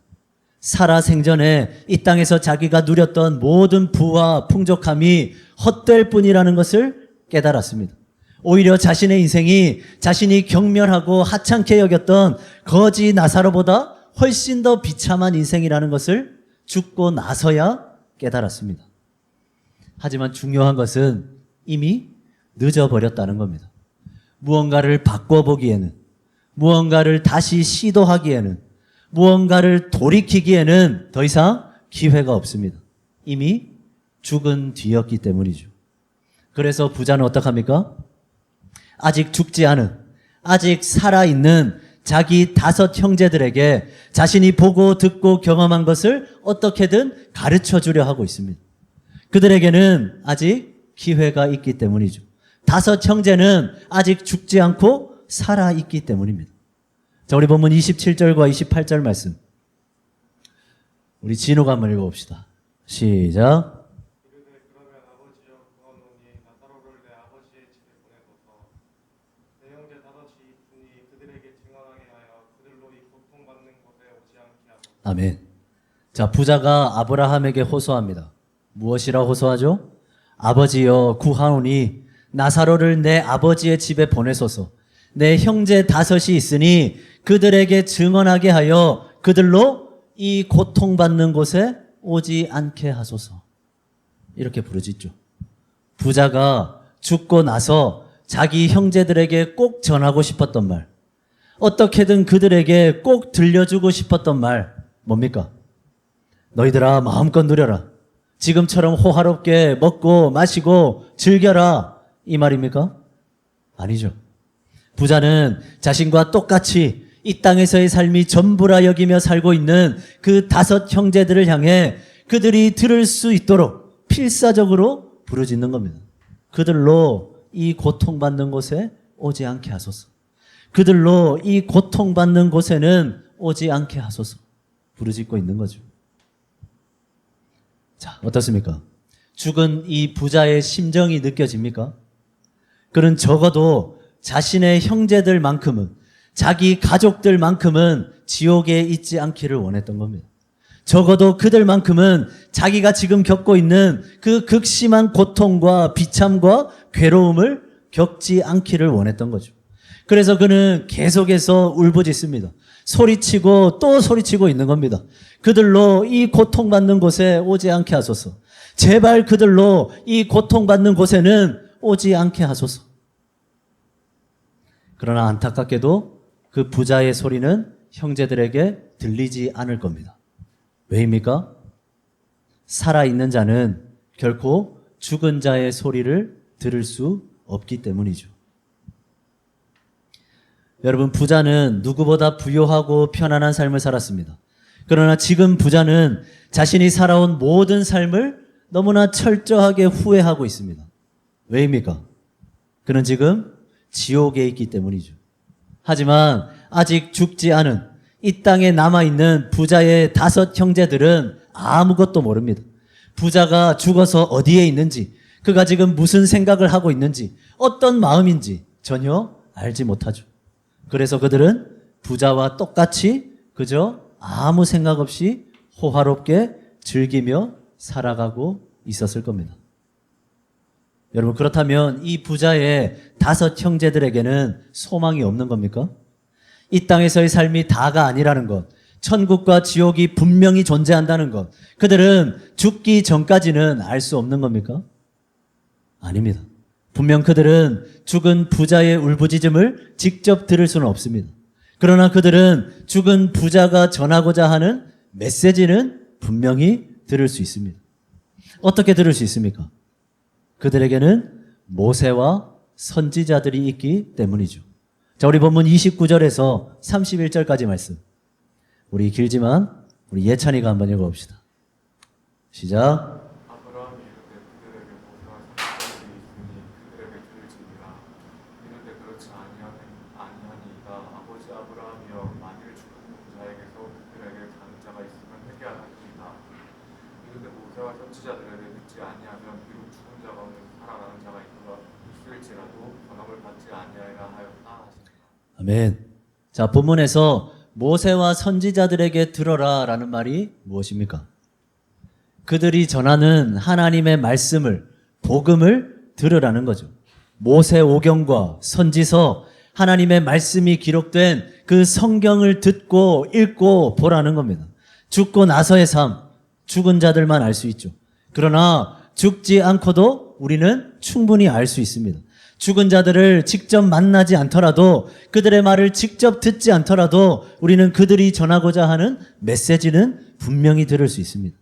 살아 생전에 이 땅에서 자기가 누렸던 모든 부와 풍족함이 헛될 뿐이라는 것을 깨달았습니다. 오히려 자신의 인생이 자신이 경멸하고 하찮게 여겼던 거지 나사로보다 훨씬 더 비참한 인생이라는 것을 죽고 나서야 깨달았습니다. 하지만 중요한 것은 이미 늦어버렸다는 겁니다. 무언가를 바꿔보기에는, 무언가를 다시 시도하기에는, 무언가를 돌이키기에는 더 이상 기회가 없습니다. 이미 죽은 뒤였기 때문이죠. 그래서 부자는 어떡합니까? 아직 죽지 않은, 아직 살아있는 자기 5 형제들에게 자신이 보고 듣고 경험한 것을 어떻게든 가르쳐 주려 하고 있습니다. 그들에게는 아직 기회가 있기 때문이죠. 5 형제는 아직 죽지 않고 살아있기 때문입니다. 자, 우리 본문 27절과 28절 말씀. 우리 진호가 한번 읽어봅시다. 시작. 이르되 그러면 아버지여 구하노니 나사로를 내 아버지의 집에 보내소서. 내 형제 5이 있으니 그들에게 증언하게 하여 그들로 이 고통받는 곳에 오지 않게 하소서. 아멘. 자, 부자가 아브라함에게 호소합니다. 무엇이라 호소하죠? 아버지여 구하노니 나사로를 내 아버지의 집에 보내소서. 내 형제 5이 있으니 그들에게 증언하게 하여 그들로 이 고통받는 곳에 오지 않게 하소서. 이렇게 부르짖죠. 부자가 죽고 나서 자기 형제들에게 꼭 전하고 싶었던 말, 어떻게든 그들에게 꼭 들려주고 싶었던 말 뭡니까? 너희들아 마음껏 누려라. 지금처럼 호화롭게 먹고 마시고 즐겨라. 이 말입니까? 아니죠. 부자는 자신과 똑같이 이 땅에서의 삶이 전부라 여기며 살고 있는 그 5 형제들을 향해 그들이 들을 수 있도록 필사적으로 부르짖는 겁니다. 그들로 이 고통받는 곳에 오지 않게 하소서. 그들로 이 고통받는 곳에는 오지 않게 하소서. 부르짖고 있는 거죠. 자, 어떻습니까? 죽은 이 부자의 심정이 느껴집니까? 그는 적어도 자신의 형제들만큼은, 자기 가족들만큼은 지옥에 있지 않기를 원했던 겁니다. 적어도 그들만큼은 자기가 지금 겪고 있는 그 극심한 고통과 비참과 괴로움을 겪지 않기를 원했던 거죠. 그래서 그는 계속해서 울부짖습니다. 소리치고 또 소리치고 있는 겁니다. 그들로 이 고통받는 곳에 오지 않게 하소서. 제발 그들로 이 고통받는 곳에는 오지 않게 하소서. 그러나 안타깝게도 그 부자의 소리는 형제들에게 들리지 않을 겁니다. 왜입니까? 살아있는 자는 결코 죽은 자의 소리를 들을 수 없기 때문이죠. 여러분, 부자는 누구보다 부유하고 편안한 삶을 살았습니다. 그러나 지금 부자는 자신이 살아온 모든 삶을 너무나 철저하게 후회하고 있습니다. 왜입니까? 그는 지금 지옥에 있기 때문이죠. 하지만 아직 죽지 않은 이 땅에 남아있는 부자의 5 형제들은 아무것도 모릅니다. 부자가 죽어서 어디에 있는지, 그가 지금 무슨 생각을 하고 있는지, 어떤 마음인지 전혀 알지 못하죠. 그래서 그들은 부자와 똑같이 그저 아무 생각 없이 호화롭게 즐기며 살아가고 있었을 겁니다. 여러분, 그렇다면 이 부자의 5 형제들에게는 소망이 없는 겁니까? 이 땅에서의 삶이 다가 아니라는 것, 천국과 지옥이 분명히 존재한다는 것, 그들은 죽기 전까지는 알 수 없는 겁니까? 아닙니다. 분명 그들은 죽은 부자의 울부짖음을 직접 들을 수는 없습니다. 그러나 그들은 죽은 부자가 전하고자 하는 메시지는 분명히 들을 수 있습니다. 어떻게 들을 수 있습니까? 그들에게는 모세와 선지자들이 있기 때문이죠. 자, 우리 본문 29절에서 31절까지 말씀. 우리 길지만 우리 예찬이가 한번 읽어봅시다. 시작. 아브라함이 이르되 그들에게 모세와 선지자들이 있으니 그들에게 들을지니라. 이르되 그렇지 아니하니이다. 아버지 아브라함이여, 만일 죽은 자에게서 그들에게 가는 자가 있으면 회개하나이다. 이르되 모세와 선지자들에게 듣지 아니하면 비록 죽은 자 가운데 살아나는 자가 있을지라도 권함을 받지 아니하리라 하였다 하시니라. 아멘. 자, 본문에서 모세와 선지자들에게 들어라 라는 말이 무엇입니까? 그들이 전하는 하나님의 말씀을, 복음을 들으라는 거죠. 모세 오경과 선지서, 하나님의 말씀이 기록된 그 성경을 듣고 읽고 보라는 겁니다. 죽고 나서의 삶, 죽은 자들만 알 수 있죠. 그러나 죽지 않고도 우리는 충분히 알 수 있습니다. 죽은 자들을 직접 만나지 않더라도, 그들의 말을 직접 듣지 않더라도 우리는 그들이 전하고자 하는 메시지는 분명히 들을 수 있습니다.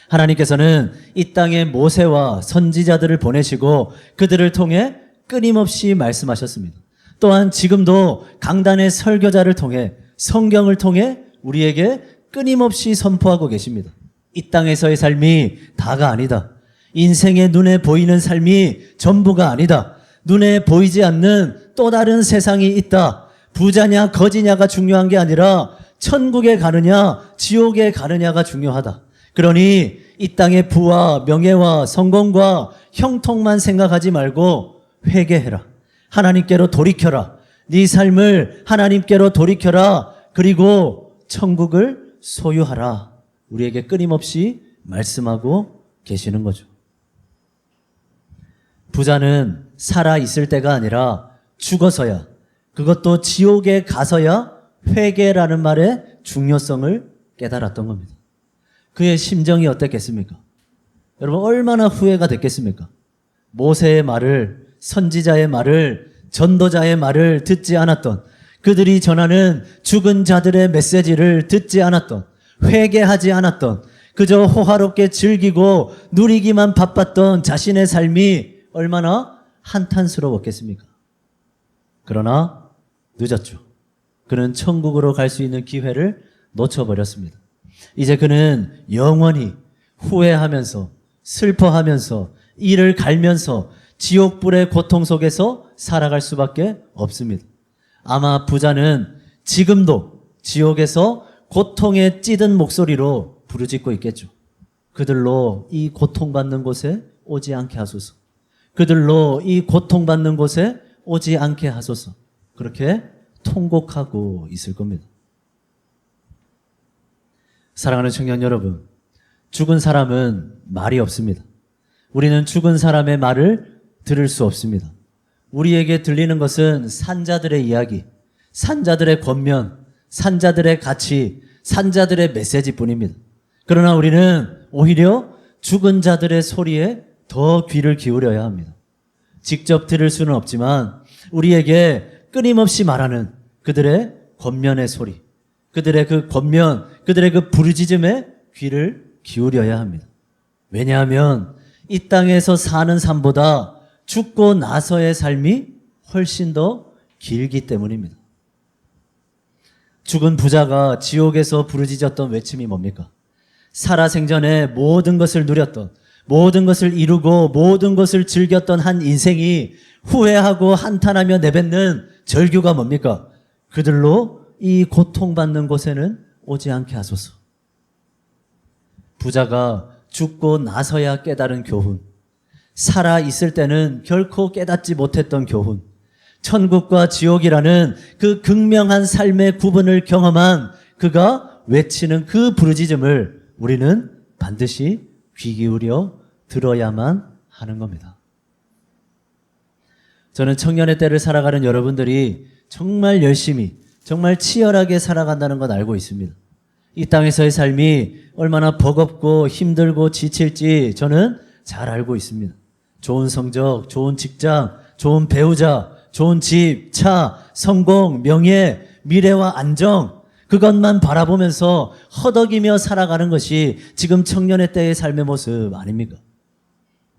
하나님께서는 이 땅에 모세와 선지자들을 보내시고 그들을 통해 끊임없이 말씀하셨습니다. 또한 지금도 강단의 설교자를 통해, 성경을 통해 우리에게 끊임없이 선포하고 계십니다. 이 땅에서의 삶이 다가 아니다. 인생의 눈에 보이는 삶이 전부가 아니다. 눈에 보이지 않는 또 다른 세상이 있다. 부자냐 거지냐가 중요한 게 아니라 천국에 가느냐 지옥에 가느냐가 중요하다. 그러니 이 땅의 부와 명예와 성공과 형통만 생각하지 말고 회개해라. 하나님께로 돌이켜라. 네 삶을 하나님께로 돌이켜라. 그리고 천국을 소유하라. 우리에게 끊임없이 말씀하고 계시는 거죠. 부자는 살아있을 때가 아니라 죽어서야, 그것도 지옥에 가서야 회개라는 말의 중요성을 깨달았던 겁니다. 그의 심정이 어땠겠습니까? 여러분, 얼마나 후회가 됐겠습니까? 모세의 말을, 선지자의 말을, 전도자의 말을 듣지 않았던, 그들이 전하는 죽은 자들의 메시지를 듣지 않았던, 회개하지 않았던, 그저 호화롭게 즐기고 누리기만 바빴던 자신의 삶이 얼마나 한탄스러웠겠습니까? 그러나 늦었죠. 그는 천국으로 갈 수 있는 기회를 놓쳐버렸습니다. 이제 그는 영원히 후회하면서, 슬퍼하면서, 이를 갈면서 지옥불의 고통 속에서 살아갈 수밖에 없습니다. 아마 부자는 지금도 지옥에서 고통에 찌든 목소리로 부르짖고 있겠죠. 그들로 이 고통받는 곳에 오지 않게 하소서. 그들로 이 고통받는 곳에 오지 않게 하소서. 그렇게 통곡하고 있을 겁니다. 사랑하는 청년 여러분, 죽은 사람은 말이 없습니다. 우리는 죽은 사람의 말을 들을 수 없습니다. 우리에게 들리는 것은 산자들의 이야기, 산자들의 권면, 산자들의 가치, 산자들의 메시지뿐입니다. 그러나 우리는 오히려 죽은 자들의 소리에 더 귀를 기울여야 합니다. 직접 들을 수는 없지만 우리에게 끊임없이 말하는 그들의 권면의 소리, 그들의 그 권면, 그들의 그 부르짖음에 귀를 기울여야 합니다. 왜냐하면 이 땅에서 사는 삶보다 죽고 나서의 삶이 훨씬 더 길기 때문입니다. 죽은 부자가 지옥에서 부르짖었던 외침이 뭡니까? 살아생전에 모든 것을 누렸던, 모든 것을 이루고 모든 것을 즐겼던 한 인생이 후회하고 한탄하며 내뱉는 절규가 뭡니까? 그들로 이 고통받는 곳에는 오지 않게 하소서. 부자가 죽고 나서야 깨달은 교훈, 살아 있을 때는 결코 깨닫지 못했던 교훈, 천국과 지옥이라는 그 극명한 삶의 구분을 경험한 그가 외치는 그 부르짖음을 우리는 반드시 귀 기울여 들어야만 하는 겁니다. 저는 청년의 때를 살아가는 여러분들이 정말 열심히, 정말 치열하게 살아간다는 건 알고 있습니다. 이 땅에서의 삶이 얼마나 버겁고 힘들고 지칠지 저는 잘 알고 있습니다. 좋은 성적, 좋은 직장, 좋은 배우자, 좋은 집, 차, 성공, 명예, 미래와 안정, 그것만 바라보면서 허덕이며 살아가는 것이 지금 청년의 때의 삶의 모습 아닙니까?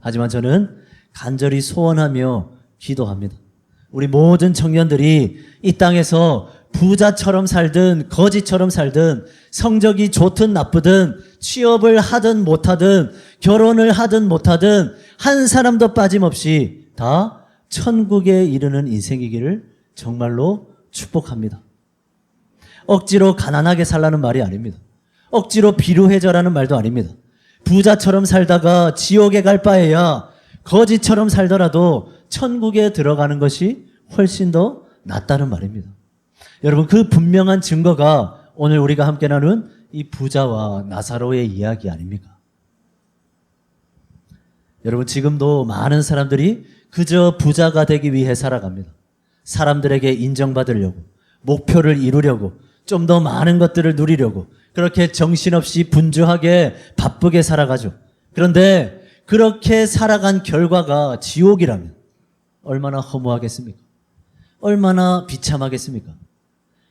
하지만 저는 간절히 소원하며 기도합니다. 우리 모든 청년들이 이 땅에서 부자처럼 살든 거지처럼 살든 성적이 좋든 나쁘든 취업을 하든 못하든 결혼을 하든 못하든 한 사람도 빠짐없이 다 천국에 이르는 인생이기를 정말로 축복합니다. 억지로 가난하게 살라는 말이 아닙니다. 억지로 비루해져라는 말도 아닙니다. 부자처럼 살다가 지옥에 갈 바에야 거지처럼 살더라도 천국에 들어가는 것이 훨씬 더 낫다는 말입니다. 여러분, 그 분명한 증거가 오늘 우리가 함께 나눈 이 부자와 나사로의 이야기 아닙니까? 여러분, 지금도 많은 사람들이 그저 부자가 되기 위해 살아갑니다. 사람들에게 인정받으려고, 목표를 이루려고, 좀 더 많은 것들을 누리려고 그렇게 정신없이 분주하게 바쁘게 살아가죠. 그런데 그렇게 살아간 결과가 지옥이라면 얼마나 허무하겠습니까? 얼마나 비참하겠습니까?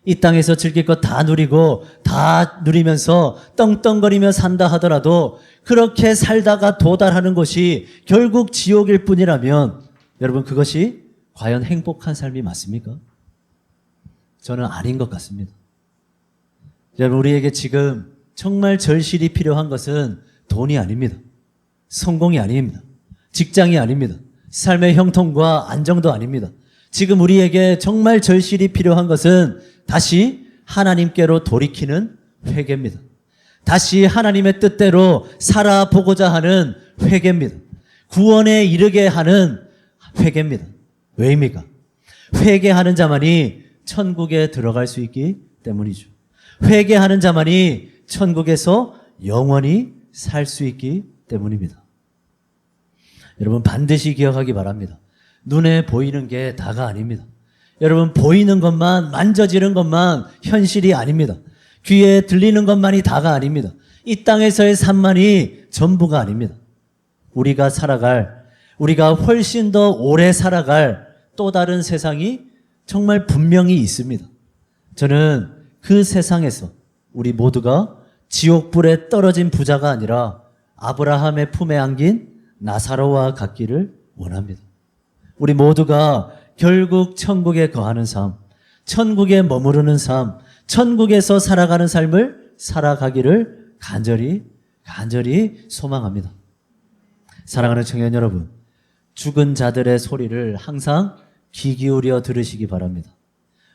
이 땅에서 즐길 것 다 누리고 다 누리면서 떵떵거리며 산다 하더라도 그렇게 살다가 도달하는 곳이 결국 지옥일 뿐이라면 여러분, 그것이 과연 행복한 삶이 맞습니까? 저는 아닌 것 같습니다. 여러분, 우리에게 지금 정말 절실히 필요한 것은 돈이 아닙니다. 성공이 아닙니다. 직장이 아닙니다. 삶의 형통과 안정도 아닙니다. 지금 우리에게 정말 절실히 필요한 것은 다시 하나님께로 돌이키는 회개입니다. 다시 하나님의 뜻대로 살아보고자 하는 회개입니다. 구원에 이르게 하는 회개입니다. 왜입니까? 회개하는 자만이 천국에 들어갈 수 있기 때문이죠. 회개하는 자만이 천국에서 영원히 살 수 있기 때문입니다. 여러분, 반드시 기억하기 바랍니다. 눈에 보이는 게 다가 아닙니다. 여러분, 보이는 것만, 만져지는 것만 현실이 아닙니다. 귀에 들리는 것만이 다가 아닙니다. 이 땅에서의 삶만이 전부가 아닙니다. 우리가 살아갈, 우리가 훨씬 더 오래 살아갈 또 다른 세상이 정말 분명히 있습니다. 저는 그 세상에서 우리 모두가 지옥불에 떨어진 부자가 아니라 아브라함의 품에 안긴 나사로와 같기를 원합니다. 우리 모두가 결국 천국에 거하는 삶, 천국에 머무르는 삶, 천국에서 살아가는 삶을 살아가기를 간절히 소망합니다. 사랑하는 청년 여러분, 죽은 자들의 소리를 항상 귀 기울여 들으시기 바랍니다.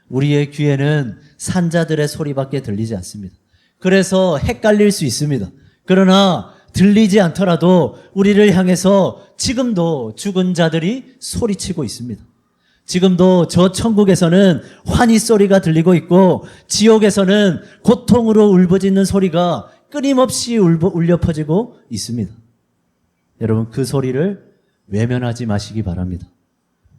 우리의 귀에는 산자들의 소리밖에 들리지 않습니다. 그래서 헷갈릴 수 있습니다. 그러나 들리지 않더라도 우리를 향해서 지금도 죽은 자들이 소리치고 있습니다. 지금도 저 천국에서는 환희 소리가 들리고 있고 지옥에서는 고통으로 울부짖는 소리가 끊임없이 울려 퍼지고 있습니다. 여러분, 그 소리를 외면하지 마시기 바랍니다.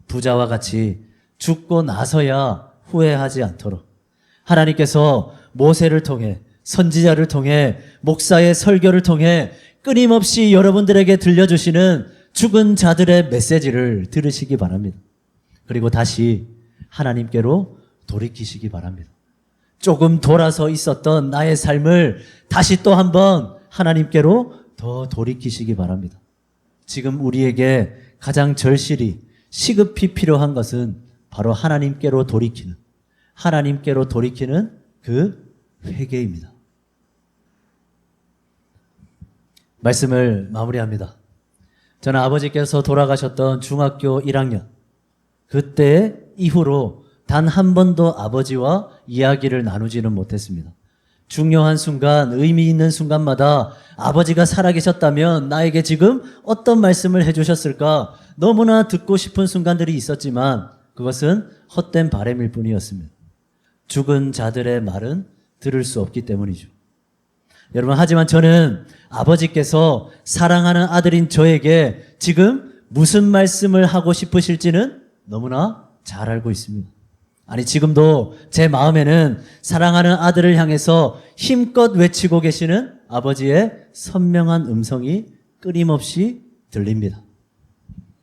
부자와 같이 죽고 나서야 후회하지 않도록 하나님께서 모세를 통해 선지자를 통해 목사의 설교를 통해 끊임없이 여러분들에게 들려주시는 죽은 자들의 메시지를 들으시기 바랍니다. 그리고 다시 하나님께로 돌이키시기 바랍니다. 조금 돌아서 있었던 나의 삶을 다시 또 한번 하나님께로 더 돌이키시기 바랍니다. 지금 우리에게 가장 절실히 시급히 필요한 것은 바로 하나님께로 돌이키는 그 회개입니다. 말씀을 마무리합니다. 저는 아버지께서 돌아가셨던 중학교 1학년 그때 이후로 단 한 번도 아버지와 이야기를 나누지는 못했습니다. 중요한 순간, 의미 있는 순간마다 아버지가 살아계셨다면 나에게 지금 어떤 말씀을 해주셨을까 너무나 듣고 싶은 순간들이 있었지만 그것은 헛된 바람일 뿐이었습니다. 죽은 자들의 말은 들을 수 없기 때문이죠. 여러분, 하지만 저는 아버지께서 사랑하는 아들인 저에게 지금 무슨 말씀을 하고 싶으실지는 너무나 잘 알고 있습니다. 아니, 지금도 제 마음에는 사랑하는 아들을 향해서 힘껏 외치고 계시는 아버지의 선명한 음성이 끊임없이 들립니다.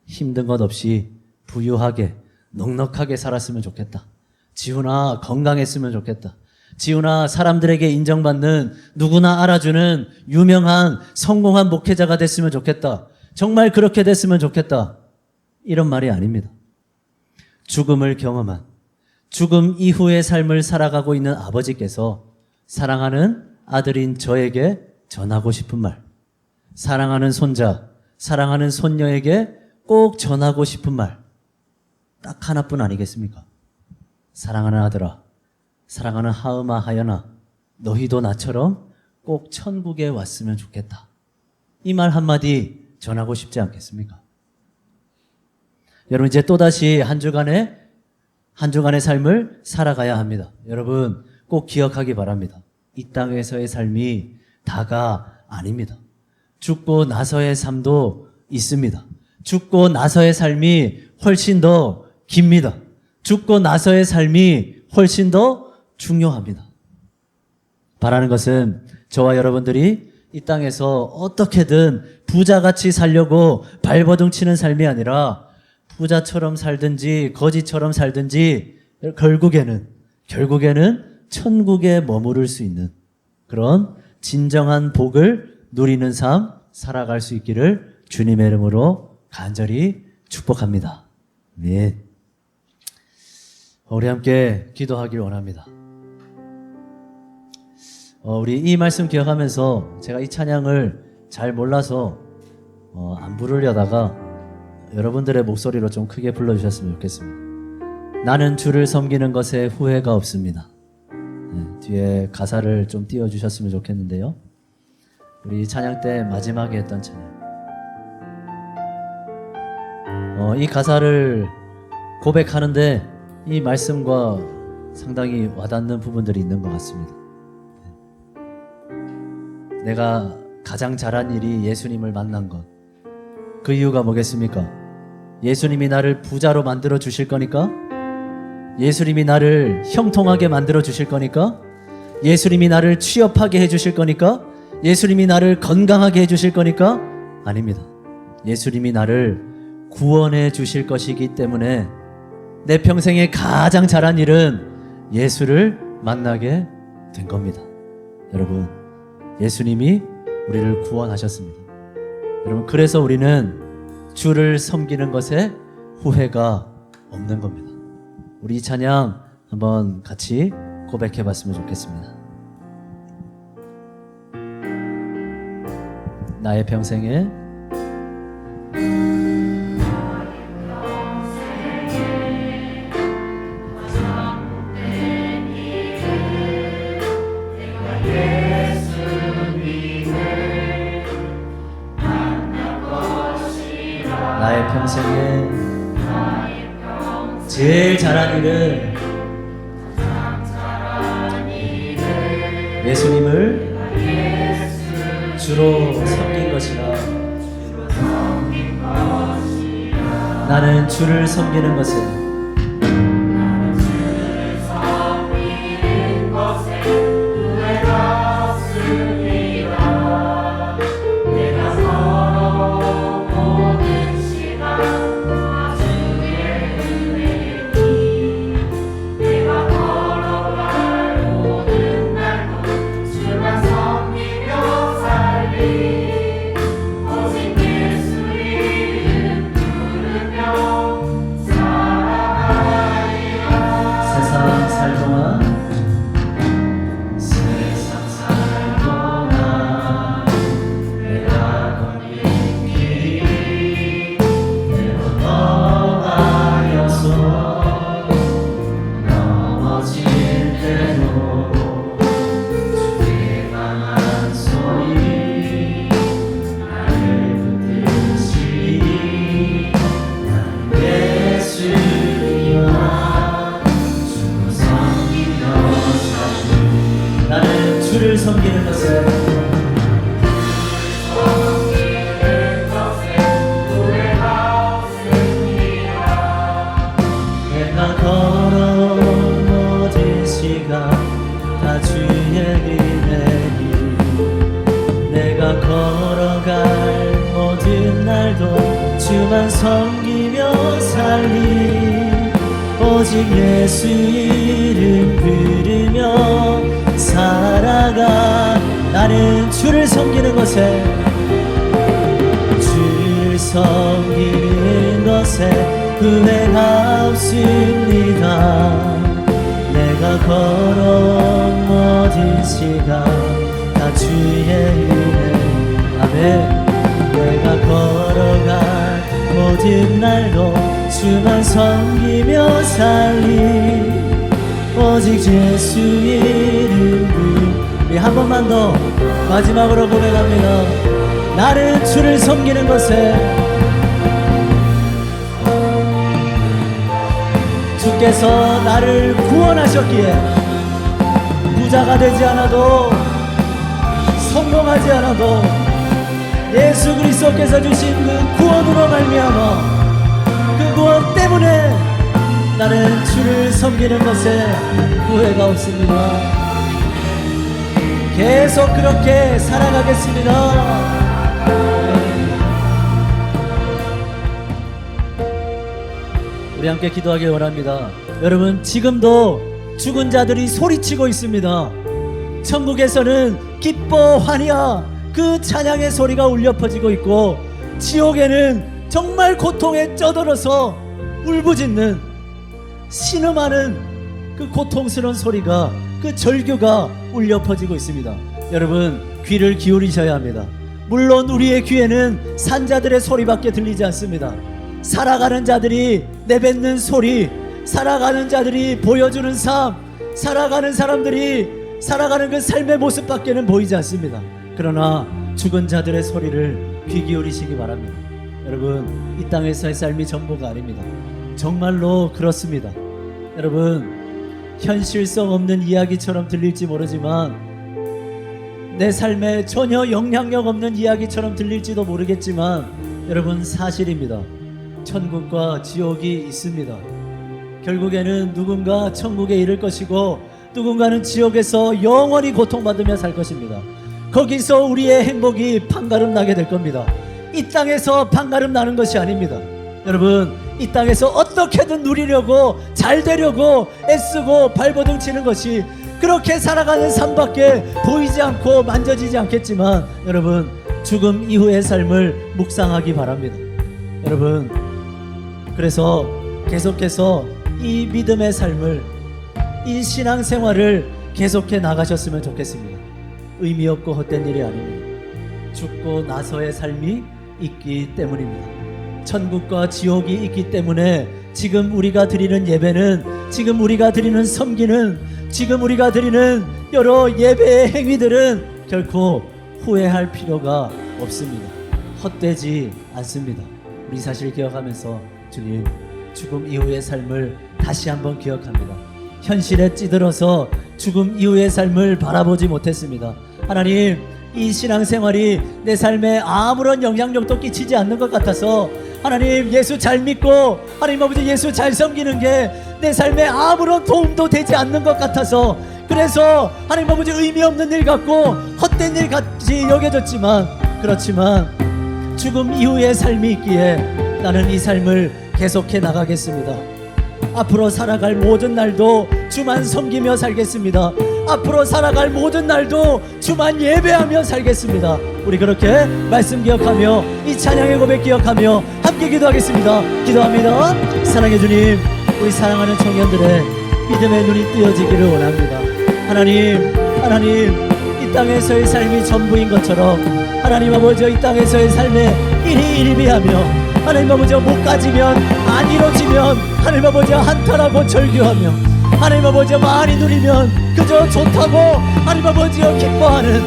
힘든 것 없이 부유하게 넉넉하게 살았으면 좋겠다. 지훈아, 건강했으면 좋겠다. 지훈아, 사람들에게 인정받는 누구나 알아주는 유명한 성공한 목회자가 됐으면 좋겠다. 정말 그렇게 됐으면 좋겠다. 이런 말이 아닙니다. 죽음을 경험한 죽음 이후의 삶을 살아가고 있는 아버지께서 사랑하는 아들인 저에게 전하고 싶은 말, 사랑하는 손자, 사랑하는 손녀에게 꼭 전하고 싶은 말, 딱 하나뿐 아니겠습니까? 사랑하는 아들아, 사랑하는 하음아 하연아, 너희도 나처럼 꼭 천국에 왔으면 좋겠다. 이 말 한마디 전하고 싶지 않겠습니까? 여러분, 이제 또다시 한 주간의 삶을 살아가야 합니다. 여러분, 꼭 기억하기 바랍니다. 이 땅에서의 삶이 다가 아닙니다. 죽고 나서의 삶도 있습니다. 죽고 나서의 삶이 훨씬 더 깁니다. 죽고 나서의 삶이 훨씬 더 중요합니다. 바라는 것은 저와 여러분들이 이 땅에서 어떻게든 부자같이 살려고 발버둥 치는 삶이 아니라 부자처럼 살든지 거지처럼 살든지 결국에는 천국에 머무를 수 있는 그런 진정한 복을 누리는 삶 살아갈 수 있기를 주님의 이름으로 간절히 축복합니다. 아멘. 우리 함께 기도하길 원합니다. 우리 이 말씀 기억하면서 제가 이 찬양을 잘 몰라서 안 부르려다가 여러분들의 목소리로 좀 크게 불러주셨으면 좋겠습니다. 나는 주를 섬기는 것에 후회가 없습니다. 뒤에 가사를 좀 띄워주셨으면 좋겠는데요. 우리 찬양 때 마지막에 했던 찬양. 이 가사를 고백하는데 이 말씀과 상당히 와닿는 부분들이 있는 것 같습니다. 내가 가장 잘한 일이 예수님을 만난 것. 그 이유가 뭐겠습니까? 예수님이 나를 부자로 만들어 주실 거니까? 예수님이 나를 형통하게 만들어 주실 거니까? 예수님이 나를 취업하게 해 주실 거니까? 예수님이 나를 건강하게 해 주실 거니까? 아닙니다. 예수님이 나를 구원해 주실 것이기 때문에 내 평생에 가장 잘한 일은 예수를 만나게 된 겁니다. 여러분, 예수님이 우리를 구원하셨습니다. 여러분, 그래서 우리는 주를 섬기는 것에 후회가 없는 겁니다. 우리 이 찬양 한번 같이 고백해 봤으면 좋겠습니다. 나의 평생에 나의 평생에 제일 잘한 일은 예수님을 주로 섬긴 것이라 나는 주를 섬기는 것에 후회가 없으리라. 내가 걸어온 모든 시간 다 주의 은혜니 내가 걸어갈 모든 날도 주만 섬기며 살리. 오직 예수 이름 부르며 살아가리라. 세상 살 동안 내가 걷는 길 때로 떠나여서 넘어질 때도 주의 강한 소리 나를 붙드시니 난 예수님만 주로 섬기며 살리. 나는 주를 섬기는 것에 후회가 없으리라. 내가 걸어온 모든 시간 다 주의 은혜니 내가 걸어갈 모든 날도 주만 섬기며 살리. 오직 예수 이름 부르며 살아가. 나는 주를 섬기는 것에 주를 섬기는 것에 후회가 없습니다. 내가 걸어온 모든 시간 다 주의 은혜. 아멘. 내가 걸어갈 모든 날도 주만 섬기며 살리. 오직 예수 이름 우리 한 번만 더 마지막으로 고백합니다. 나는 주를 섬기는 것에 주께서 나를 구원하셨기에 부자가 되지 않아도 성공하지 않아도 예수 그리스도께서 주신 그 구원으로 말미암아 그 구원 때문에 나는 주를 섬기는 것에 후회가 없습니다. 계속 그렇게 살아가겠습니다. 우리 함께 기도하길 원합니다. 여러분, 지금도 죽은 자들이 소리치고 있습니다. 천국에서는 기뻐 환희야 그 찬양의 소리가 울려 퍼지고 있고, 지옥에는 정말 고통에 쩌들어서 울부짖는 신음하는 그 고통스러운 소리가, 그 절규가 울려 퍼지고 있습니다. 여러분, 귀를 기울이셔야 합니다. 물론 우리의 귀에는 산자들의 소리밖에 들리지 않습니다. 살아가는 자들이 내뱉는 소리, 살아가는 자들이 보여주는 삶, 살아가는 사람들이 살아가는 그 삶의 모습밖에는 보이지 않습니다. 그러나 죽은 자들의 소리를 귀 기울이시기 바랍니다. 여러분, 이 땅에서의 삶이 전부가 아닙니다. 정말로 그렇습니다. 여러분, 현실성 없는 이야기처럼 들릴지 모르지만, 내 삶에 전혀 영향력 없는 이야기처럼 들릴지도 모르겠지만, 여러분, 사실입니다. 천국과 지옥이 있습니다. 결국에는 누군가 천국에 이를 것이고 누군가는 지옥에서 영원히 고통받으며 살 것입니다. 거기서 우리의 행복이 판가름 나게 될 겁니다. 이 땅에서 판가름 나는 것이 아닙니다. 여러분, 이 땅에서 어떻게든 누리려고 잘 되려고 애쓰고 발버둥 치는 것이, 그렇게 살아가는 삶밖에 보이지 않고 만져지지 않겠지만, 여러분, 죽음 이후의 삶을 묵상하기 바랍니다. 여러분, 그래서 계속해서 이 믿음의 삶을, 이 신앙생활을 계속해 나가셨으면 좋겠습니다. 의미 없고 헛된 일이 아닙니다. 죽고 나서의 삶이 있기 때문입니다. 천국과 지옥이 있기 때문에 지금 우리가 드리는 예배는, 지금 우리가 드리는 섬기는, 지금 우리가 드리는 여러 예배의 행위들은 결코 후회할 필요가 없습니다. 헛되지 않습니다. 우리 사실 기억하면서, 주님, 죽음 이후의 삶을 다시 한번 기억합니다. 현실에 찌들어서 죽음 이후의 삶을 바라보지 못했습니다. 하나님, 이 신앙생활이 내 삶에 아무런 영향력도 끼치지 않는 것 같아서 하나님 예수 잘 믿고 하나님 아버지 예수 잘 섬기는 게 내 삶에 아무런 도움도 되지 않는 것 같아서 그래서 하나님 아버지 의미 없는 일 같고 헛된 일 같이 여겨졌지만 그렇지만 죽음 이후의 삶이 있기에 나는 이 삶을 계속해 나가겠습니다. 앞으로 살아갈 모든 날도 주만 섬기며 살겠습니다. 앞으로 살아갈 모든 날도 주만 예배하며 살겠습니다. 우리 그렇게 말씀 기억하며 이 찬양의 고백 기억하며 함께 기도하겠습니다. 기도합니다. 사랑해 주님, 우리 사랑하는 청년들의 믿음의 눈이 뜨여지기를 원합니다. 하나님 이 땅에서의 삶이 전부인 것처럼 하나님 아버지 이 땅에서의 삶에 일희일비하며 하나님 아버지 못 가지면 안 이루어지면 하나님 아버지 한탄하고 절규하며 하나님 아버지 많이 누리면 그저 좋다고 하나님 아버지 기뻐하는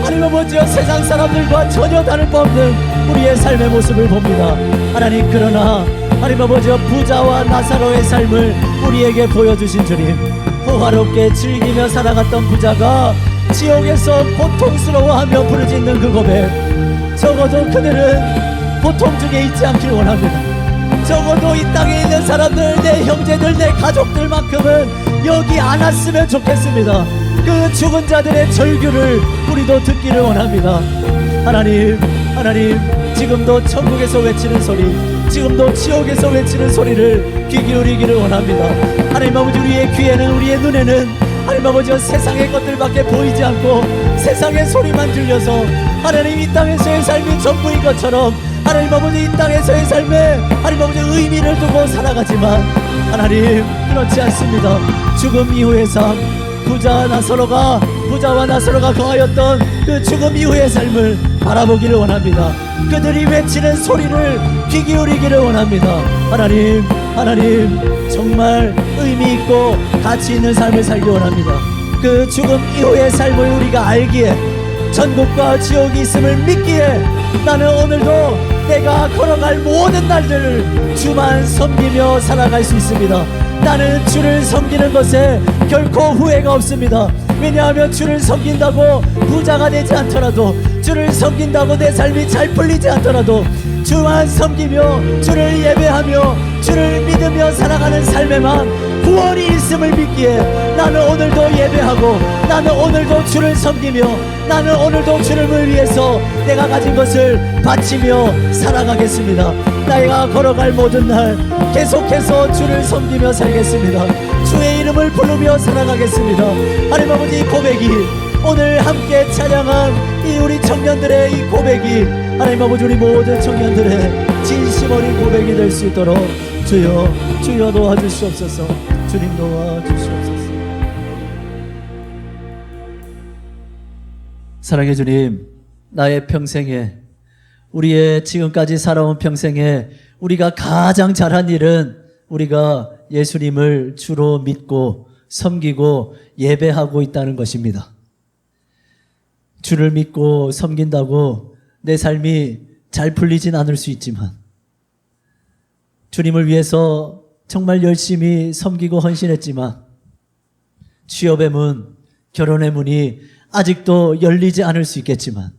하나님 아버지 세상 사람들과 전혀 다를 바 없는 우리의 삶의 모습을 봅니다. 하나님 그러나 하나님 아버지 부자와 나사로의 삶을 우리에게 보여주신 주님, 호화롭게 즐기며 살아갔던 부자가 지옥에서 고통스러워하며 부르짖는 그 고백, 적어도 그들은 고통 중에 있지 않길 원합니다. 적어도 이 땅에 있는 사람들, 내 형제들, 내 가족들만큼은 여기 안 왔으면 좋겠습니다. 그 죽은 자들의 절규를 우리도 듣기를 원합니다. 하나님 지금도 천국에서 외치는 소리, 지금도 지옥에서 외치는 소리를 귀 기울이기를 원합니다. 하나님 아버지 우리의 귀에는 우리의 눈에는 하나님 아버지 세상의 것들밖에 보이지 않고 세상의 소리만 들려서 하나님 이 땅에서의 삶이 전부인 것처럼 하나님 아버지 이 땅에서의 삶에 하나님 아버지 의미를 두고 살아가지만 하나님 그렇지 않습니다. 죽음 이후의 삶, 부자와 나사로가 거하였던 그 죽음 이후의 삶을 바라보기를 원합니다. 그들이 외치는 소리를 귀 기울이기를 원합니다. 하나님 정말 의미 있고 가치 있는 삶을 살기 원합니다. 그 죽음 이후의 삶을 우리가 알기에 천국과 지옥이 있음을 믿기에 나는 오늘도 내가 걸어갈 모든 날들을 주만 섬기며 살아갈 수 있습니다. 나는 주를 섬기는 것에 결코 후회가 없습니다. 왜냐하면 주를 섬긴다고 부자가 되지 않더라도, 주를 섬긴다고 내 삶이 잘 풀리지 않더라도 주만 섬기며 주를 예배하며 주를 믿으며 살아가는 삶에만 구원이 있음을 믿기에 나는 오늘도 예배하고 나는 오늘도 주를 섬기며 나는 오늘도 주를 위해서 내가 가진 것을 바치며 살아가겠습니다. 내가 걸어갈 모든 날 계속해서 주를 섬기며 살겠습니다. 주의 이름을 부르며 살아가겠습니다. 하나님 아버지 이 고백이 오늘 함께 찬양한 이 우리 청년들의 이 고백이 하나님 아버지 우리 모든 청년들의 진심 어린 고백이 될 수 있도록 주여 도와주시옵소서. 주님 도와주시옵소서. 사랑해 주님, 나의 평생에 우리의 지금까지 살아온 평생에 우리가 가장 잘한 일은 우리가 예수님을 주로 믿고 섬기고 예배하고 있다는 것입니다. 주를 믿고 섬긴다고 내 삶이 잘 풀리진 않을 수 있지만 주님을 위해서 정말 열심히 섬기고 헌신했지만 취업의 문, 결혼의 문이 아직도 열리지 않을 수 있겠지만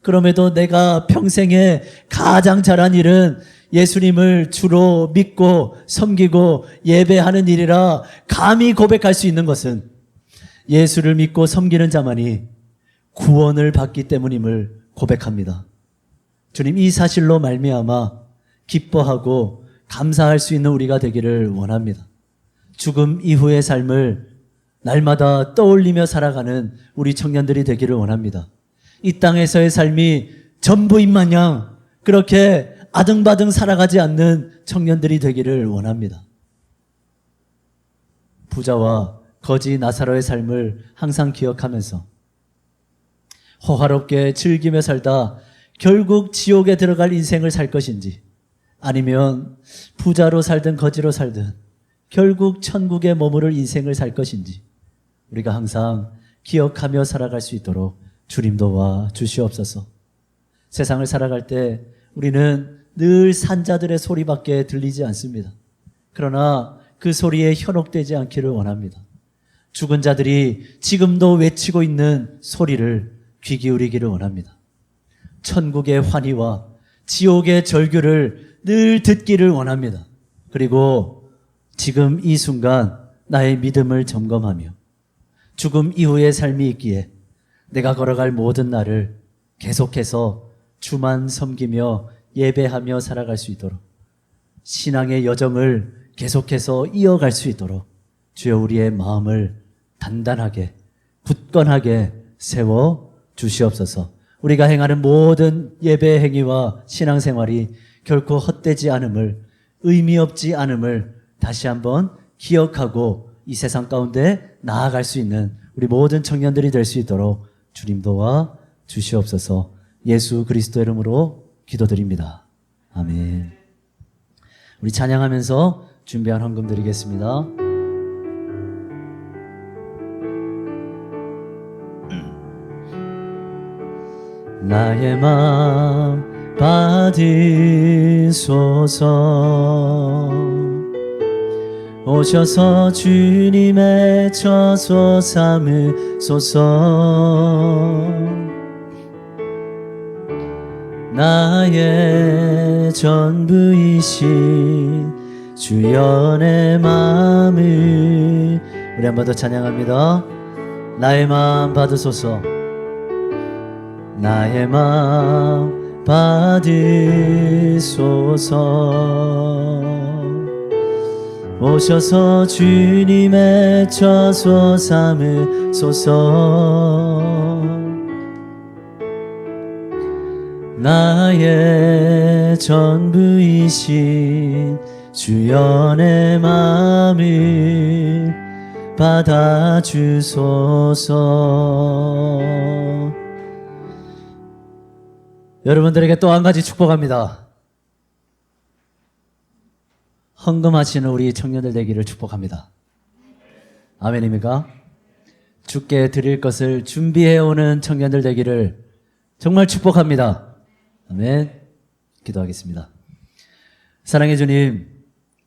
그럼에도 내가 평생에 가장 잘한 일은 예수님을 주로 믿고 섬기고 예배하는 일이라 감히 고백할 수 있는 것은 예수를 믿고 섬기는 자만이 구원을 받기 때문임을 고백합니다. 주님, 이 사실로 말미암아 기뻐하고 감사할 수 있는 우리가 되기를 원합니다. 죽음 이후의 삶을 날마다 떠올리며 살아가는 우리 청년들이 되기를 원합니다. 이 땅에서의 삶이 전부인 마냥 그렇게 아등바등 살아가지 않는 청년들이 되기를 원합니다. 부자와 거지 나사로의 삶을 항상 기억하면서 호화롭게 즐기며 살다 결국 지옥에 들어갈 인생을 살 것인지 아니면 부자로 살든 거지로 살든 결국 천국에 머무를 인생을 살 것인지 우리가 항상 기억하며 살아갈 수 있도록 주님 도와 주시옵소서. 세상을 살아갈 때 우리는 늘 산자들의 소리밖에 들리지 않습니다. 그러나 그 소리에 현혹되지 않기를 원합니다. 죽은 자들이 지금도 외치고 있는 소리를 귀 기울이기를 원합니다. 천국의 환희와 지옥의 절규를 늘 듣기를 원합니다. 그리고 지금 이 순간 나의 믿음을 점검하며 죽음 이후의 삶이 있기에 내가 걸어갈 모든 날을 계속해서 주만 섬기며 예배하며 살아갈 수 있도록 신앙의 여정을 계속해서 이어갈 수 있도록 주여 우리의 마음을 단단하게 굳건하게 세워 주시옵소서. 우리가 행하는 모든 예배 행위와 신앙생활이 결코 헛되지 않음을, 의미 없지 않음을 다시 한번 기억하고 이 세상 가운데 나아갈 수 있는 우리 모든 청년들이 될 수 있도록 주님 도와 주시옵소서. 예수 그리스도 이름으로 기도드립니다. 아멘. 우리 찬양하면서 준비한 헌금 드리겠습니다. 나의 마음 받으소서. 오셔서 주님의 처소 삼으소서. 나의 전부이신 주여 내 마음을 우리 한 번 더 찬양합니다. 나의 마음 받으소서. 나의 마음 받으소서. 오셔서 주님의 처소 삼으소서. 나의 전부이신 주여 내 마음을 받아주소서. 여러분들에게 또 한 가지 축복합니다. 헌금하시는 우리 청년들 되기를 축복합니다. 아멘입니까? 주께 드릴 것을 준비해오는 청년들 되기를 정말 축복합니다. 아멘. 기도하겠습니다. 사랑의 주님,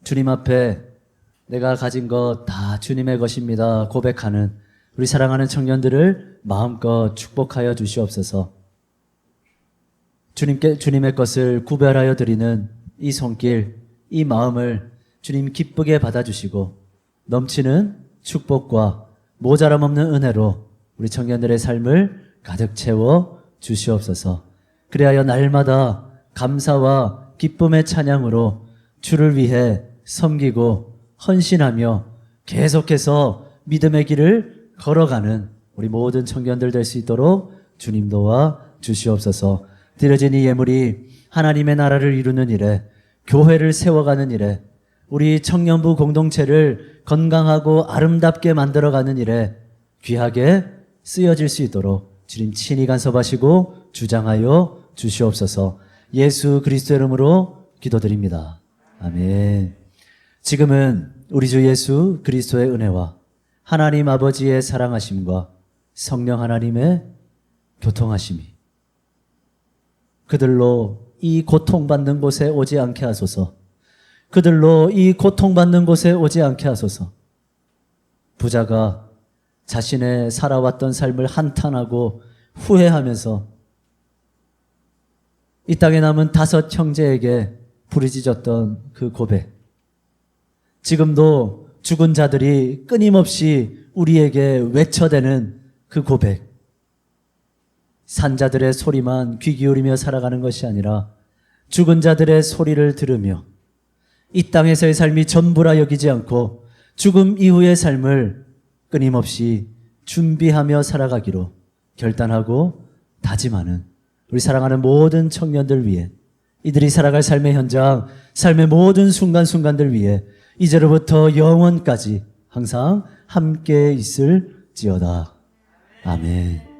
주님 앞에 내가 가진 것 다 주님의 것입니다 고백하는 우리 사랑하는 청년들을 마음껏 축복하여 주시옵소서. 주님의 것을 구별하여 드리는 이 손길, 이 마음을 주님 기쁘게 받아주시고 넘치는 축복과 모자람 없는 은혜로 우리 청년들의 삶을 가득 채워 주시옵소서. 그리하여 날마다 감사와 기쁨의 찬양으로 주를 위해 섬기고 헌신하며 계속해서 믿음의 길을 걸어가는 우리 모든 청년들 될 수 있도록 주님 도와 주시옵소서. 드려진 이 예물이 하나님의 나라를 이루는 일에, 교회를 세워가는 일에, 우리 청년부 공동체를 건강하고 아름답게 만들어가는 일에 귀하게 쓰여질 수 있도록 주님 친히 간섭하시고 주장하여 주시옵소서. 예수 그리스도 이름으로 기도드립니다. 아멘. 지금은 우리 주 예수 그리스도의 은혜와 하나님 아버지의 사랑하심과 성령 하나님의 교통하심이 그들로 이 고통받는 곳에 오지 않게 하소서. 그들로 이 고통받는 곳에 오지 않게 하소서. 부자가 자신의 살아왔던 삶을 한탄하고 후회하면서 이 땅에 남은 5 형제에게 부르짖었던 그 고백, 지금도 죽은 자들이 끊임없이 우리에게 외쳐대는 그 고백, 산자들의 소리만 귀 기울이며 살아가는 것이 아니라 죽은 자들의 소리를 들으며 이 땅에서의 삶이 전부라 여기지 않고 죽음 이후의 삶을 끊임없이 준비하며 살아가기로 결단하고 다짐하는 우리 사랑하는 모든 청년들 위해, 이들이 살아갈 삶의 현장, 삶의 모든 순간순간들 위해 이제로부터 영원까지 항상 함께 있을지어다. 아멘.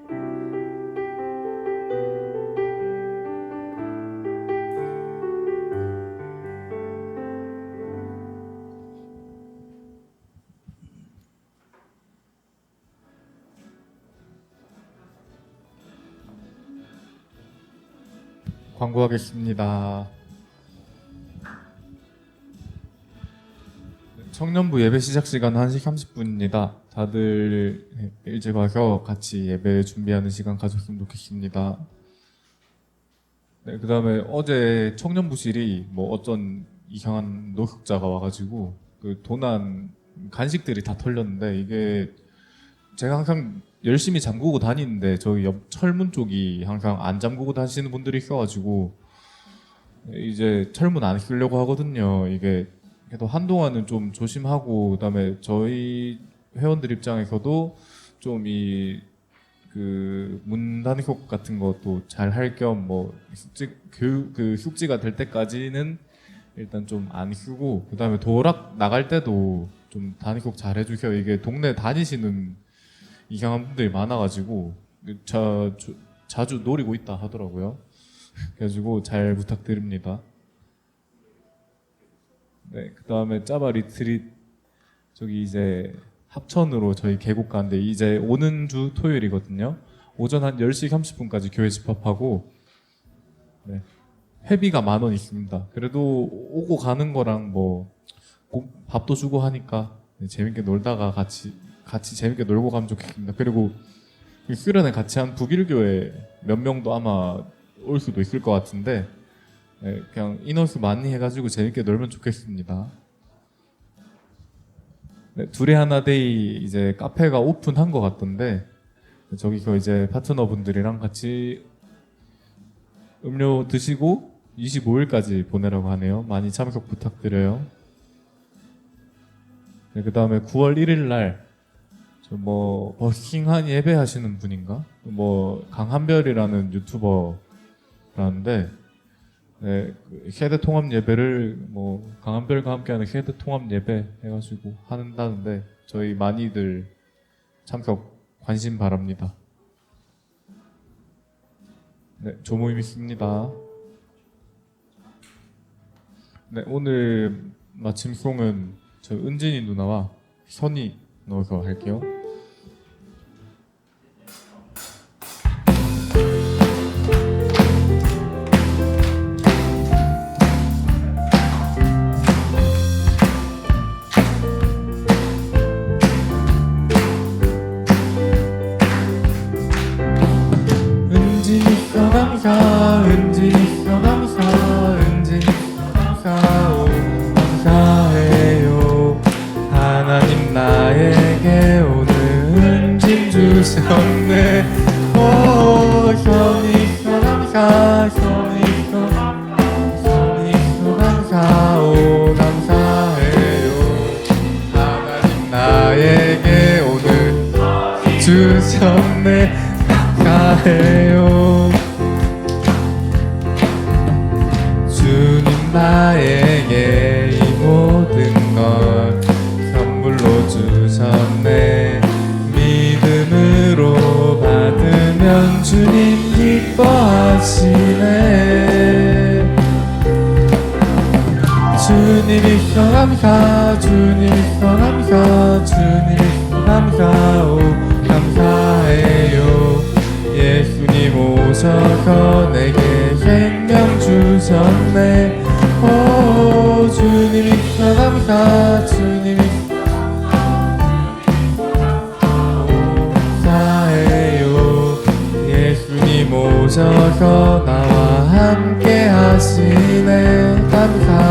광고하겠습니다. 청년부 예배 시작 시간 1시 30분입니다. 다들 일찍 와서 같이 예배 준비하는 시간 가졌으면 좋겠습니다. 네, 그다음에 어제 청년부실이 뭐 어떤 이상한 노숙자가 와가지고 그 도난 간식들이 다 털렸는데 이게 제가 항상 열심히 잠그고 다니는데 저희 옆 철문 쪽이 항상 안 잠그고 다니시는 분들이 있어가지고 이제 철문 안 쓰려고 하거든요. 이게 그래도 한동안은 좀 조심하고 그다음에 저희 회원들 입장에서도 좀 이 그 문단속 같은 것도 잘 할 겸 뭐 숙지 교육 그 숙지가 될 때까지는 일단 좀 안 쓰고 그다음에 도락 나갈 때도 좀 단속 잘 해주세요. 이게 동네 다니시는 이상한 분들이 많아가지고 자주 노리고 있다 하더라고요. 그래가지고 잘 부탁드립니다. 네, 그다음에 짜바 리트릿 저기 이제 합천으로 저희 계곡 가는데 이제 오는 주 토요일이거든요. 오전 한 10시 30분까지 교회 집합하고 네, 회비가 10,000원 있습니다. 그래도 오고 가는 거랑 뭐 밥도 주고 하니까 네, 재밌게 놀다가 같이 재밌게 놀고 가면 좋겠습니다. 그리고 수련회 같이 한 북일교회 몇 명도 아마 올 수도 있을 것 같은데 네, 그냥 인원수 많이 해가지고 재밌게 놀면 좋겠습니다. 네, 둘이 하나 데이 이제 카페가 오픈한 것 같던데 저기서 이제 파트너분들이랑 같이 음료 드시고 25일까지 보내라고 하네요. 많이 참석 부탁드려요. 네, 그 다음에 9월 1일 날 저 뭐 버킹한 예배 하시는 분인가? 뭐 강한별이라는 유튜버라는데 네, 그 세대 통합 예배를 뭐 강한별과 함께하는 세대 통합 예배 해가지고 한다는데 저희 많이들 참석 관심 바랍니다. 네, 조모임 있습니다. 네, 오늘 마침 송은 저 은진이 누나와 선이 넣어서 할게요. 은진이 감사 오 감사해요. 하나님 나에게 오늘 은진 주셨네. 오 현이 감사 오 감사해요. 하나님 나에게 오늘 주셨네. 감사해요. 주님 나에게 이 모든 걸 선물로 주셨네. 믿음으로 받으면 주님 기뻐하시네. 주님 있어 감사 주님 있어 감사 주님 있어 감사 오 감사해요. 예수님 오셔서 내게 생명 주셨네. 오 주님 있어 감사 주님 있어 감사해요. 예수님 오셔서 나와 함께 하시네. 감사